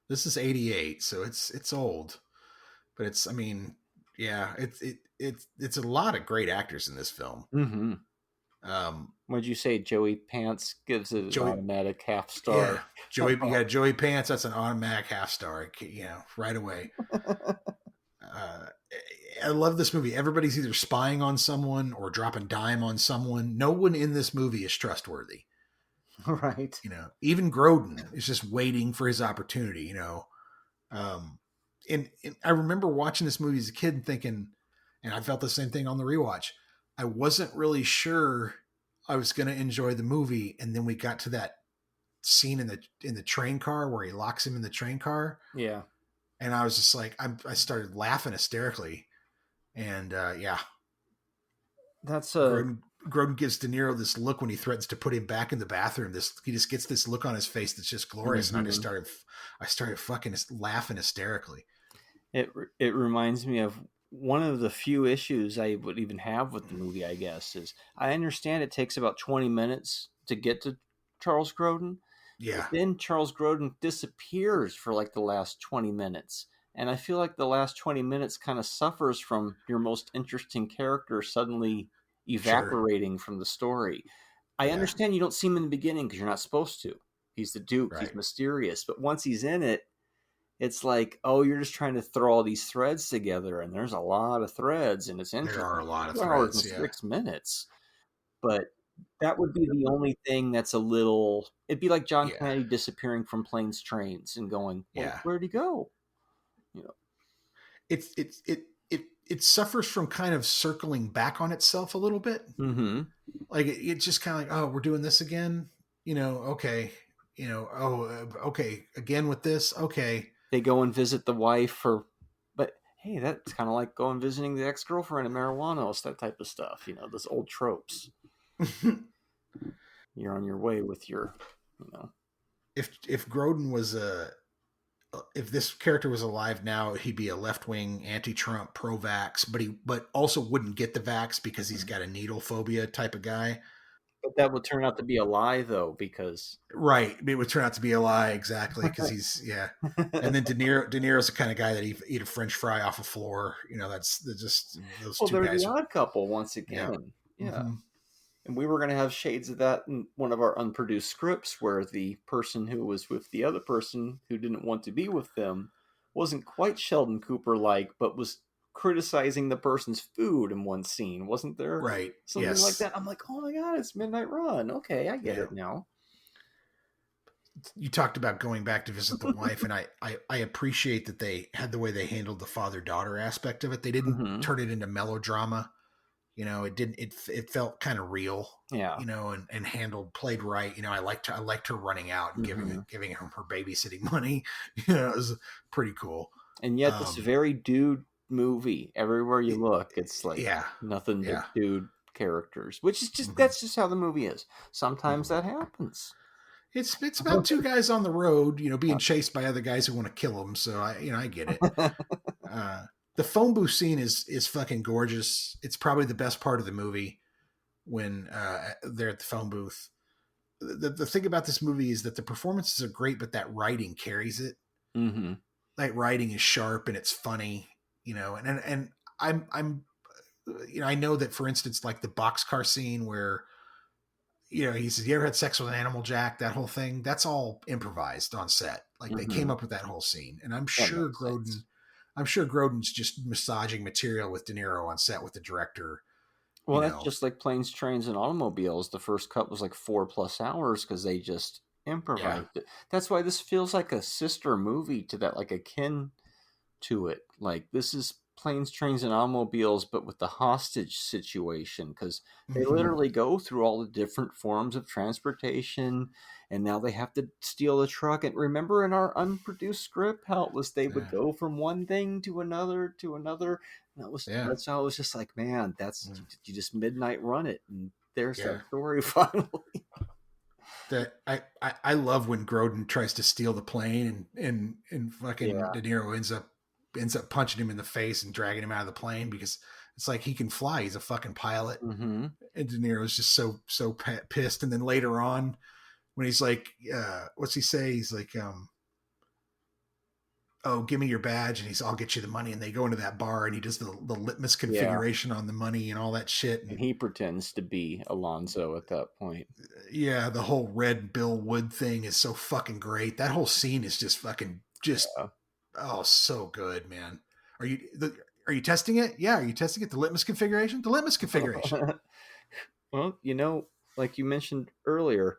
This is 88, so it's old. But it's, I mean, yeah, it's a lot of great actors in this film. Mm-hmm. What'd you say? Joey Pants gives it an automatic half star. Yeah, Joey Pants. That's an automatic half star. Right away. I love this movie. Everybody's either spying on someone or dropping dime on someone. No one in this movie is trustworthy. Right. Even Grodin is just waiting for his opportunity. And I remember watching this movie as a kid and thinking, and I felt the same thing on the rewatch. I wasn't really sure I was going to enjoy the movie, and then we got to that scene in the train car where he locks him in the train car. Yeah, and I was just like, I started laughing hysterically, and yeah, that's Grodin gives De Niro this look when he threatens to put him back in the bathroom. He just gets this look on his face that's just glorious, and I started fucking laughing hysterically. It reminds me of one of the few issues I would even have with the movie, I guess, is I understand it takes about 20 minutes to get to Charles Grodin. Yeah. Then Charles Grodin disappears for like the last 20 minutes. And I feel like the last 20 minutes kind of suffers from your most interesting character suddenly evaporating from the story. I understand you don't see him in the beginning because you're not supposed to. He's the Duke. Right. He's mysterious. But once he's in it, it's like, oh, you're just trying to throw all these threads together, and there's a lot of threads, and it's interesting. There are a lot of 2 threads, hours and 6 minutes. But that would be the only thing that's a little... It'd be like John Kennedy disappearing from planes, trains, and going, well, where'd he go? It suffers from kind of circling back on itself a little bit. Mm-hmm. Like it's just kind of like, oh, we're doing this again. Okay. Okay, again with this. Okay. They go and visit the wife but hey, that's kind of like going visiting the ex-girlfriend at Marijuanos, that type of stuff, those old tropes. You're on your way with your, If Grodin was if this character was alive now, he'd be a left-wing, anti-Trump, pro-vax, but also wouldn't get the vax because he's got a needle phobia type of guy. But that would turn out to be a lie, though, because... Right. It would turn out to be a lie, exactly, because he's, yeah. And then De Niro's the kind of guy that eat a French fry off a floor. That's just those two guys. Well, they're the odd couple, once again. Yeah. Mm-hmm. And we were going to have shades of that in one of our unproduced scripts, where the person who was with the other person who didn't want to be with them wasn't quite Sheldon Cooper-like, but was criticizing the person's food in one scene, wasn't there? Right. Something like that. I'm like, oh my god, it's Midnight Run. Okay, I get it now. you talked about going back to visit the wife, and I appreciate that they had the way they handled the father-daughter aspect of it. They didn't turn it into melodrama. It didn't, it felt kind of real, and played right. I liked her running out and giving him her babysitting money. It was pretty cool. And yet this very dude movie, everywhere you look, it's like nothing but dude characters, which is just, that's just how the movie is. Sometimes that happens. It's about two guys on the road, being chased by other guys who want to kill them. So I get it. The phone booth scene is fucking gorgeous. It's probably the best part of the movie when they're at the phone booth. The thing about this movie is that the performances are great, but that writing carries it. Mm-hmm. That writing is sharp and it's funny, and I'm I know that, for instance, like the boxcar scene where, he says, "You ever had sex with an animal, Jack?" That whole thing, that's all improvised on set. Like they came up with that whole scene, and I'm sure Grodin's just massaging material with De Niro on set with the director. Well, that's just like Planes, Trains, and Automobiles. The first cut was like 4+ hours because they just improvised it. That's why this feels like a sister movie to that, like akin to it. Like this is Planes, Trains, and Automobiles, but with the hostage situation, because they literally go through all the different forms of transportation, and now they have to steal a truck. And remember in our unproduced script how it was they would go from one thing to another to another. And that's how it was just like, man, that's you just midnight run it, and there's that story finally. That I love when Grodin tries to steal the plane and fucking De Niro ends up punching him in the face and dragging him out of the plane because it's like he can fly. He's a fucking pilot. And De Niro's just so pissed. And then later on, when he's like, what's he say? He's like, "Oh, give me your badge," and I'll get you the money. And they go into that bar, and he does the litmus configuration on the money and all that shit. And he pretends to be Alonzo at that point. Yeah, the whole Red Bill Wood thing is so fucking great. That whole scene is just fucking oh, so good, man. Are you testing it? Yeah, are you testing it? The litmus configuration? The litmus configuration. Well, like you mentioned earlier,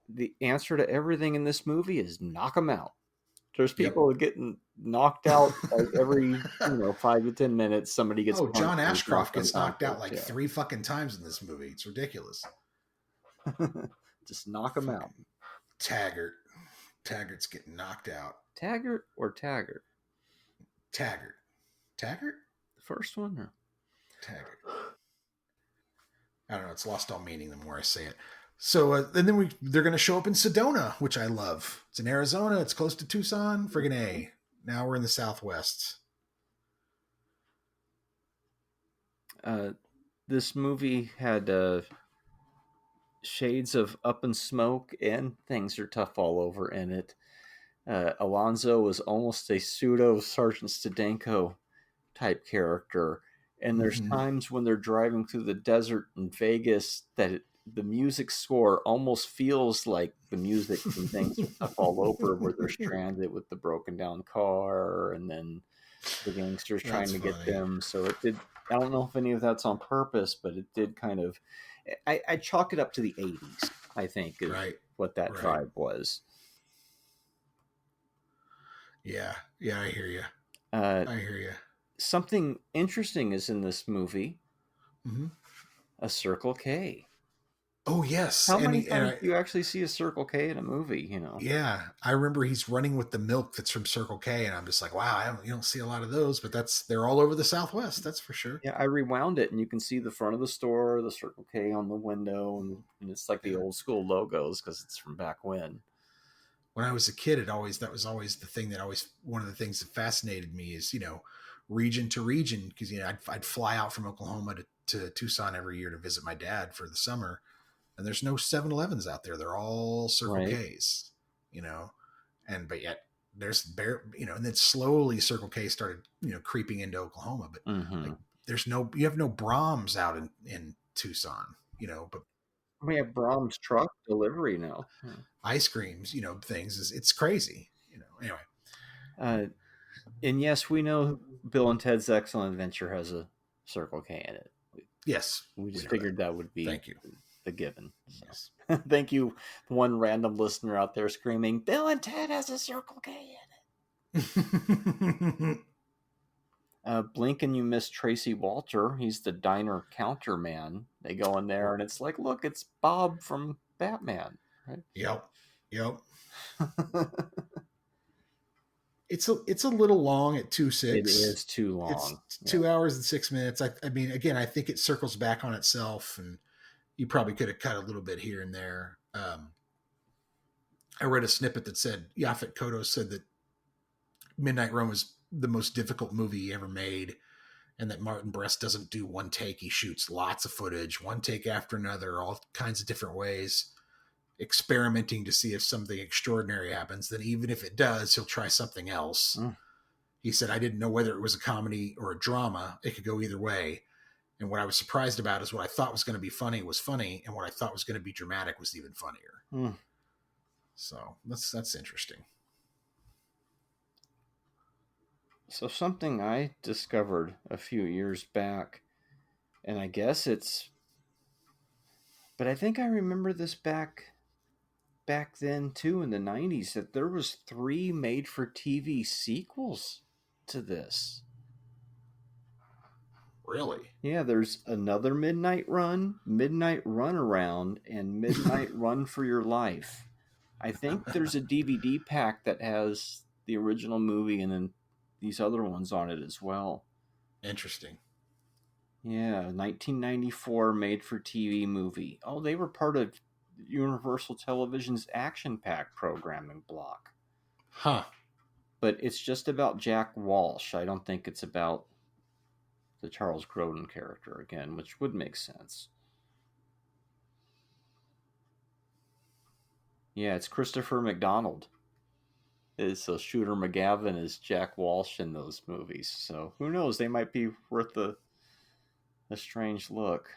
the answer to everything in this movie is knock them out. There's people getting knocked out like every 5 to 10 minutes. Somebody gets. Oh, John Ashcroft gets knocked out like 3 fucking times in this movie. It's ridiculous. Just knock him out. Taggart's getting knocked out. Taggart or Taggart? Taggart. The first one or Taggart? I don't know. It's lost all meaning the more I say it. So and then they're going to show up in Sedona, which I love. It's in Arizona. It's close to Tucson. Friggin' A. Now we're in the Southwest. This movie had shades of Up in Smoke and Things Are Tough All Over in it. Alonzo was almost a pseudo Sergeant Stadenko type character. And there's times when they're driving through the desert in Vegas that the music score almost feels like the music from Things Are Tough All Over, where they're stranded with the broken down car and then the gangsters trying to get them. So it did. I don't know if any of that's on purpose, but it did kind of. I chalk it up to the 80s, I think, is what that vibe was. Yeah, I hear you. I hear you. Something interesting is in this movie. A Circle K. Oh, yes. How many times do you actually see a Circle K in a movie, Yeah. I remember he's running with the milk that's from Circle K, and I'm just like, wow, you don't see a lot of those, but they're all over the Southwest, that's for sure. Yeah, I rewound it, and you can see the front of the store, the Circle K on the window, and it's like the old school logos because it's from back when. When I was a kid, that was always the thing one of the things that fascinated me is, region to region, because, I'd fly out from Oklahoma to Tucson every year to visit my dad for the summer. And there's no 7-Elevens out there. They're all Circle Ks, but yet there's and then slowly Circle K started, creeping into Oklahoma, but like, you have no Brahms out in Tucson, but we have Brahms truck delivery now. Ice creams, things it's crazy, anyway. And yes, we know Bill and Ted's Excellent Adventure has a Circle K in it. Yes. We just figured that would be. Thank you. the given. So. Yes. Thank you, one random listener out there screaming, Bill and Ted has a Circle K in it. Blink and you miss Tracy Walter. He's the diner counter man. They go in there and it's like, look, it's Bob from Batman. Right? Yep. It's a little long at 2:06. It is too long. It's 2 hours and 6 minutes. I mean, again, I think it circles back on itself, and you probably could have cut a little bit here and there. I read a snippet that said Yaphet Kotto said that Midnight Run was the most difficult movie he ever made, and that Martin Brest doesn't do one take. He shoots lots of footage, one take after another, all kinds of different ways, experimenting to see if something extraordinary happens. Then even if it does, he'll try something else. He said, I didn't know whether it was a comedy or a drama. It could go either way. And what I was surprised about is what I thought was going to be funny was funny, and what I thought was going to be dramatic was even funnier. So that's interesting. So something I discovered a few years back, and I guess but I think I remember this back then too in the 90s, that there was 3 made-for-TV sequels to this. Really? Yeah, there's Another Midnight Run, Midnight Runaround, and Midnight Run for Your Life. I think there's a DVD pack that has the original movie and then these other ones on it as well. Interesting. Yeah, 1994 made-for-TV movie. Oh, they were part of Universal Television's Action Pack programming block. Huh. But it's just about Jack Walsh. I don't think it's about the Charles Grodin character again, which would make sense. Yeah, it's Christopher McDonald. So Shooter McGavin is Jack Walsh in those movies. So who knows? They might be worth a strange look.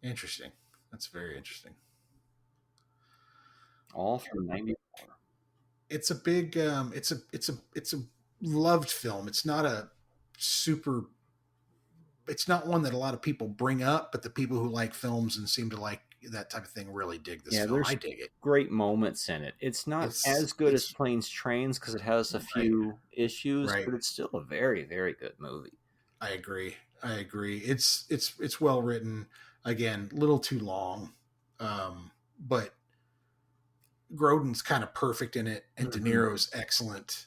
Interesting. That's very interesting. All from 94. It's a big it's a loved film. It's not one that a lot of people bring up, but the people who like films and seem to like that type of thing really dig this film. I dig it. Great moments in it. It's not as good as Planes, Trains because it has a few issues, but it's still a very, very good movie. I agree. It's well written. Again, a little too long, but Grodin's kind of perfect in it, and De Niro's excellent.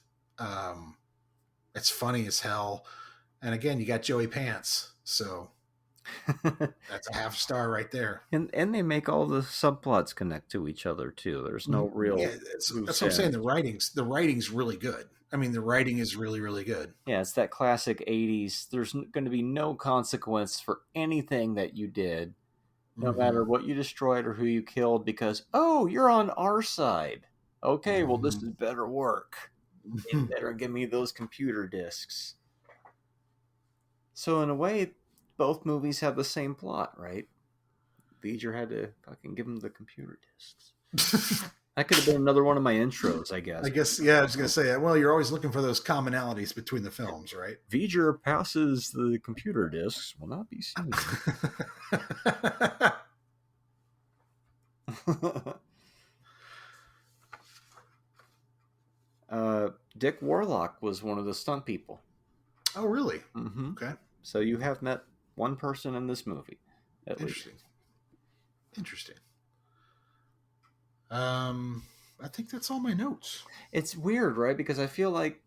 It's funny as hell, and again, you got Joey Pants, so that's a half star right there. And they make all the subplots connect to each other too. There's no real. Yeah, that's what I'm saying. The writing's really good. I mean, the writing is really, really good. Yeah, it's that classic 80s. There's going to be no consequence for anything that you did, no matter what you destroyed or who you killed, because, oh, you're on our side. Okay, well, this is better work. You better give me those computer discs. So in a way, both movies have the same plot, right? V'ger had to fucking give him the computer discs. That could have been another one of my intros, I guess. Yeah, I was going to say, well, you're always looking for those commonalities between the films, right? V'ger passes the computer discs will not be seen. Dick Warlock was one of the stunt people. Oh, really? Mm-hmm. Okay. So you have met one person in this movie, at least. Interesting. I think that's all my notes. It's weird, right? Because I feel like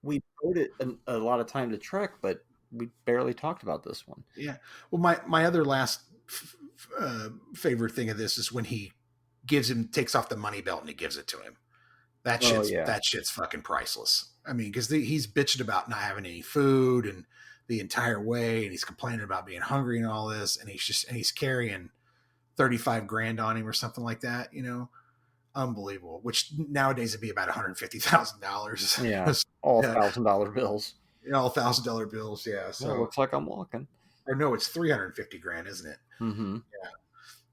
we devoted a lot of time to Trek, but we barely talked about this one. Yeah. Well, my other last favorite thing of this is when he takes off the money belt and he gives it to him. That shit's fucking priceless. I mean, because he's bitching about not having any food and the entire way, and he's complaining about being hungry and all this, and he's carrying $35,000 on him or something like that, unbelievable, which nowadays would be about $150,000. Yeah. All $1,000 bills. All $1,000 bills. Yeah. So it looks like I'm walking. Or no, it's $350,000, isn't it? Mm-hmm. Yeah.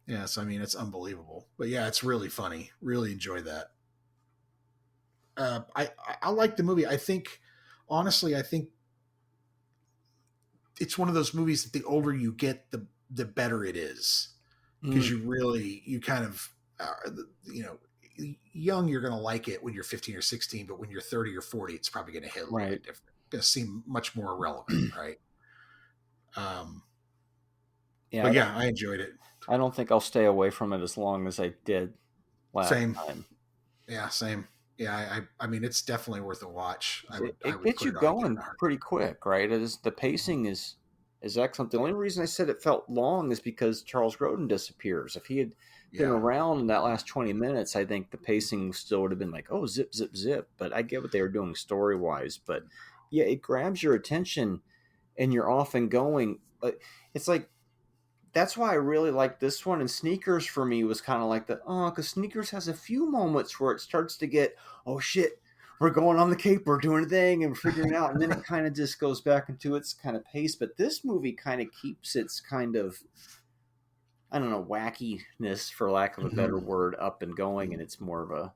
Yeah. So, I mean, it's unbelievable, but yeah, it's really funny. Really enjoy that. I like the movie. Honestly, I think it's one of those movies that the older you get, the better it is. because you kind of, young, you're going to like it when you're 15 or 16, but when you're 30 or 40, it's probably going to hit a little bit different. It's going to seem much more relevant, right? But yeah, I enjoyed it. I don't think I'll stay away from it as long as I did last time. Yeah, same. Yeah, I mean, it's definitely worth a watch. It gets you going pretty quick, right? The pacing is excellent. The only reason I said it felt long is because Charles Grodin disappears. If he had been around in that last 20 minutes, I think the pacing still would have been like, oh, zip, zip, zip. But I get what they were doing story-wise. But yeah, it grabs your attention and you're off and going. It's like, that's why I really like this one. And Sneakers for me was kind of like because Sneakers has a few moments where it starts to get, oh shit, we're going on the Cape, we're doing a thing and figuring it out. And then it kind of just goes back into its kind of pace. But this movie kind of keeps its kind of, I don't know, wackiness, for lack of a better word, up and going. And it's more of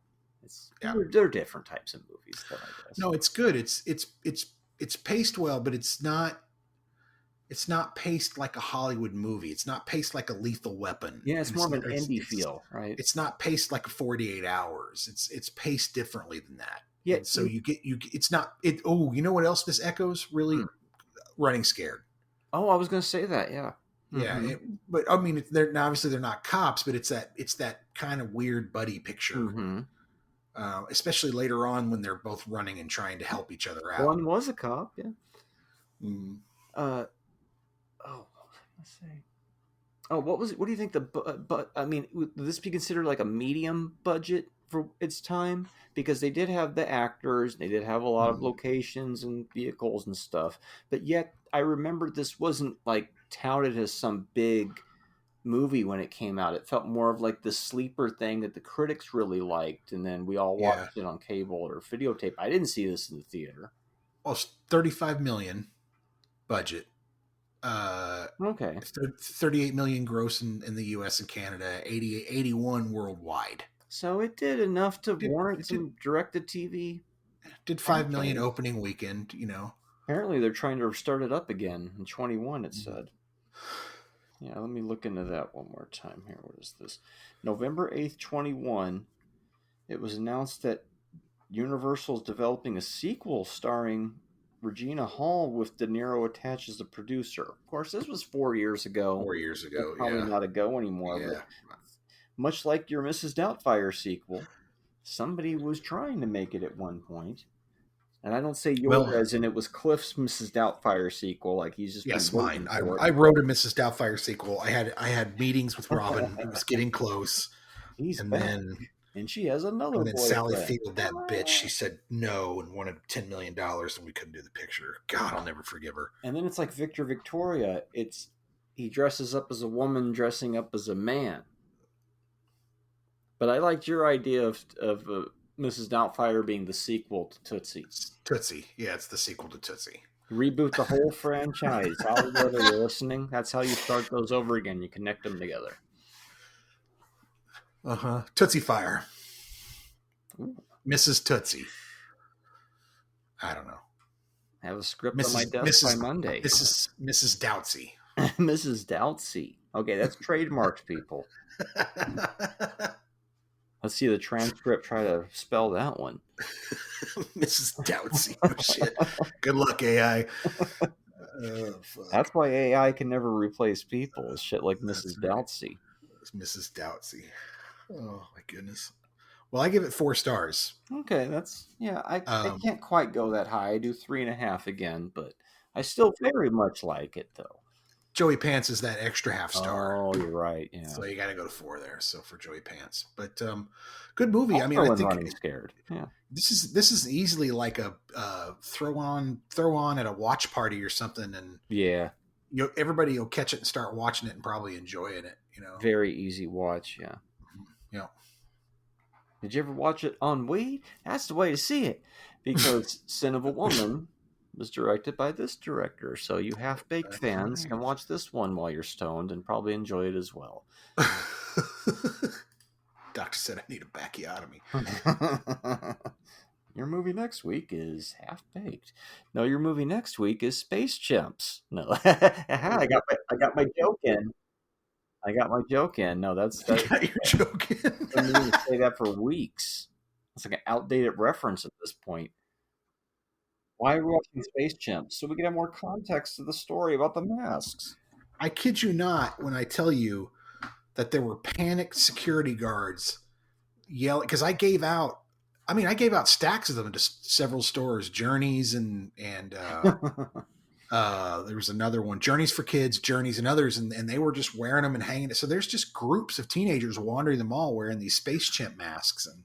they're different types of movies, though, I guess. No, it's good. It's paced well, but it's not paced like a Hollywood movie. It's not paced like a Lethal Weapon. Yeah, it's more of an indie feel, right? It's not paced like a 48 Hours. It's paced differently than that. Yeah. And so it's not. Oh, you know what else this echoes? Really, Running Scared. Oh, I was going to say that. Yeah. Yeah, but I mean, they're obviously they're not cops, but it's that kind of weird buddy picture. Especially later on when they're both running and trying to help each other out. One was a cop. Yeah. Let's say. Oh, what do you think but I mean, would this be considered like a medium budget for its time? Because they did have the actors, they did have a lot of locations and vehicles and stuff, but yet I remember this wasn't like touted as some big movie when it came out. It felt more of like the sleeper thing that the critics really liked, and then we all watched it on cable or videotape. I didn't see this in the theater. Well, it's $35 million budget. Okay. 38 million gross in the US and Canada, 81 worldwide. So it did enough to warrant some direct-to-TV. Did 5 million opening weekend, Apparently they're trying to start it up again in 21, it said. Yeah, let me look into that one more time here. What is this? November 8th, 21, it was announced that Universal's developing a sequel starring Regina Hall with De Niro attached as a producer. Of course, this was 4 years ago. 4 years ago, probably not a go anymore. Yeah. But much like your Mrs. Doubtfire sequel, somebody was trying to make it at one point. And I don't say yours as in it was Cliff's Mrs. Doubtfire sequel. Like he's just mine. I wrote a Mrs. Doubtfire sequel. I had meetings with Robin. It was getting close. And she has another. And then Sally Field, that bitch, she said no and wanted $10 million, and we couldn't do the picture. God, I'll never forgive her. And then it's like Victor Victoria. He dresses up as a woman dressing up as a man. But I liked your idea of Mrs. Doubtfire being the sequel to Tootsie. Tootsie, yeah, it's the sequel to Tootsie. Reboot the whole franchise. Hollywood, are you listening? That's how you start those over again. You connect them together. Tootsie Fire. Ooh. Mrs. Tootsie. I don't know. I have a script on my desk by Monday. Mrs. Doutsy. Mrs. Doutsy. Okay, that's trademarked, people. Let's see the transcript. Try to spell that one. Mrs. Doutsy. Oh, shit. Good luck, AI. That's why AI can never replace people. Shit like Mrs. Doutsy. Mrs. Doutsy. Oh my goodness. Well, I give it 4 stars. Okay, I can't quite go that high. I do 3.5 again, but I still very much like it though. Joey Pants is that extra half star. Oh, you're right. Yeah. So you got to go to 4 there. So for Joey Pants, but good movie. Also, I mean, I think Running Scared. Yeah. This is easily like a throw on at a watch party or something, and yeah, everybody will catch it and start watching it and probably enjoying it. Very easy watch. Yeah. Yeah. Did you ever watch it on weed? That's the way to see it, because Sin of a Woman was directed by this director, so you half-baked fans can watch this one while you're stoned and probably enjoy it as well. Doctor said I need a backiotomy. Your movie next week is Half-Baked. No, your movie next week is Space Chimps. No, I got my joke in. I got my joke in. No, that's You got your joke in. I mean, to say that for weeks. It's like an outdated reference at this point. Why are we watching Space Chimps? So we can have more context to the story about the masks. I kid you not when I tell you that there were panicked security guards yelling, because I gave out stacks of them to several stores, Journeys and there was another one, Journeys for Kids, Journeys and others, and they were just wearing them and hanging it. So there's just groups of teenagers wandering the mall wearing these Space Chimp masks, and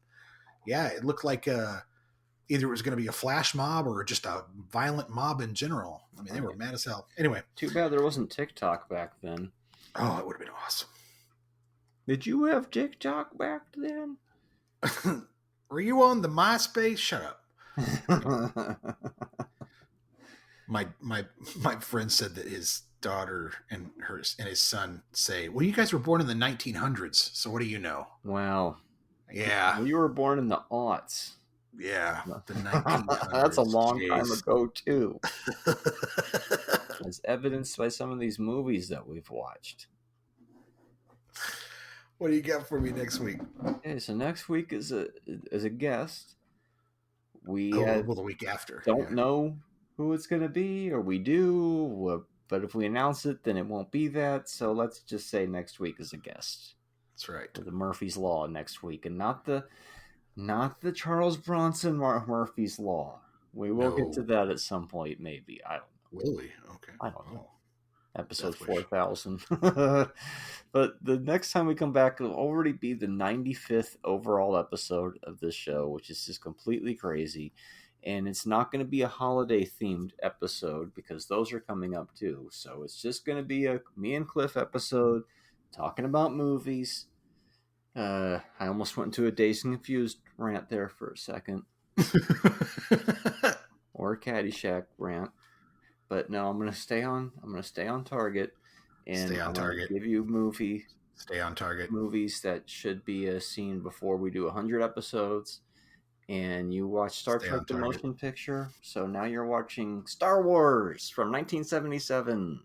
yeah, it looked like either it was going to be a flash mob or just a violent mob in general. I mean, they were mad as hell. Anyway, too bad there wasn't TikTok back then. Oh, it would have been awesome. Did you have TikTok back then? Were you on the MySpace? Shut up. My friend said that his daughter and his son say, "Well, you guys were born in the 1900s, so what do you know?" Wow. Yeah. Well, you were born in the aughts. Yeah, the 1900s. That's a long time ago too. As evidenced by some of these movies that we've watched. What do you got for me next week? Okay, so next week is a guest. We the week after. Don't know who it's going to be, or we do, but if we announce it, then it won't be that. So let's just say next week is a guest. That's right. The Murphy's Law next week, and not the Charles Bronson Murphy's Law. We will get to that at some point, maybe. I don't know. Will we? Okay. I don't know. Episode 4000. But the next time we come back, it'll already be the 95th overall episode of this show, which is just completely crazy. And it's not going to be a holiday themed episode because those are coming up too. So it's just going to be a me and Cliff episode talking about movies. I almost went into a Dazed and Confused rant there for a second. Or a Caddyshack rant. But no, I'm gonna stay on target, and stay on target. Give you Stay on target. Movies that should be seen before we do 100 episodes. And you watch Star Trek: The Motion Picture, so now you're watching Star Wars from 1977.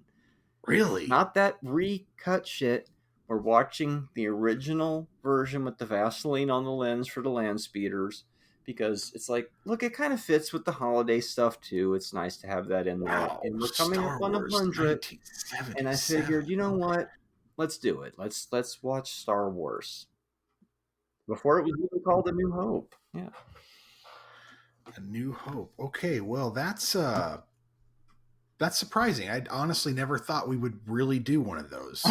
Really? Not that recut shit. We're watching the original version with the Vaseline on the lens for the land speeders. Because it's like, look, it kind of fits with the holiday stuff too. It's nice to have that in there. Wow, and we're coming up on 100. And I figured, you know what? Let's do it. Let's watch Star Wars. Before it was even called A New Hope. Yeah. A New Hope. Okay, well that's surprising. I honestly never thought we would really do one of those.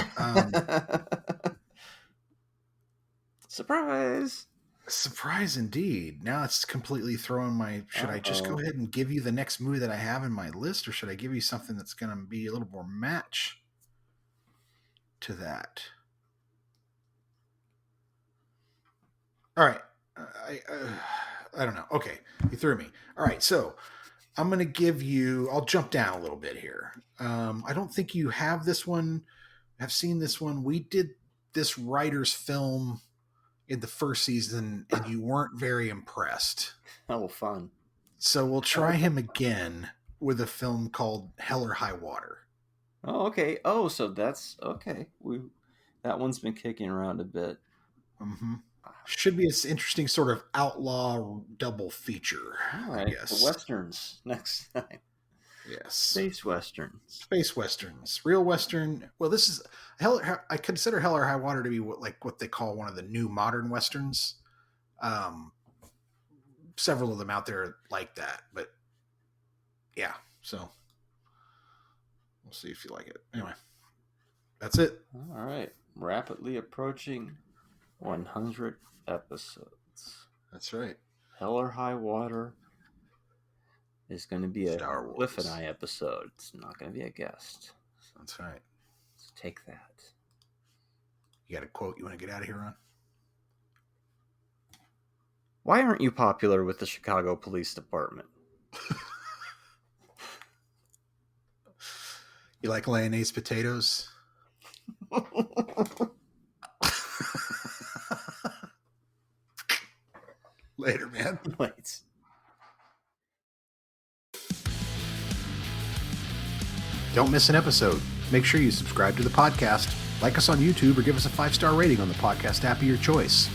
Surprise. Surprise indeed. Now it's completely throwing my... Should I just go ahead and give you the next movie that I have in my list, or should I give you something that's going to be a little more match to that? All right. I don't know. Okay. You threw me. All right. So I'm going to give you... I'll jump down a little bit here. I don't think you have this one. I've seen this one. We did this writer's film in the first season, and you weren't very impressed. Oh, fun. So we'll try him again with a film called Hell or High Water. Oh, okay. Oh, so that's okay. That one's been kicking around a bit. Mm-hmm. Should be an interesting sort of outlaw double feature. All right. I guess. The Westerns next time. Yes. Space Westerns. Space Westerns. Real Western. Well, this is I consider Hell or High Water to be what they call one of the new modern Westerns. Several of them out there like that, but yeah, so we'll see if you like it. Anyway, that's it. All right. Rapidly approaching 100 episodes. That's right. Hell or High Water is going to be a Cliff and I episode. It's not going to be a guest. That's right. So take that. You got a quote you want to get out of here on? Why aren't you popular with the Chicago Police Department? You like mayonnaise potatoes? Later, man. Wait. Don't miss an episode. Make sure you subscribe to the podcast. Like us on YouTube or give us a 5-star rating on the podcast app of your choice.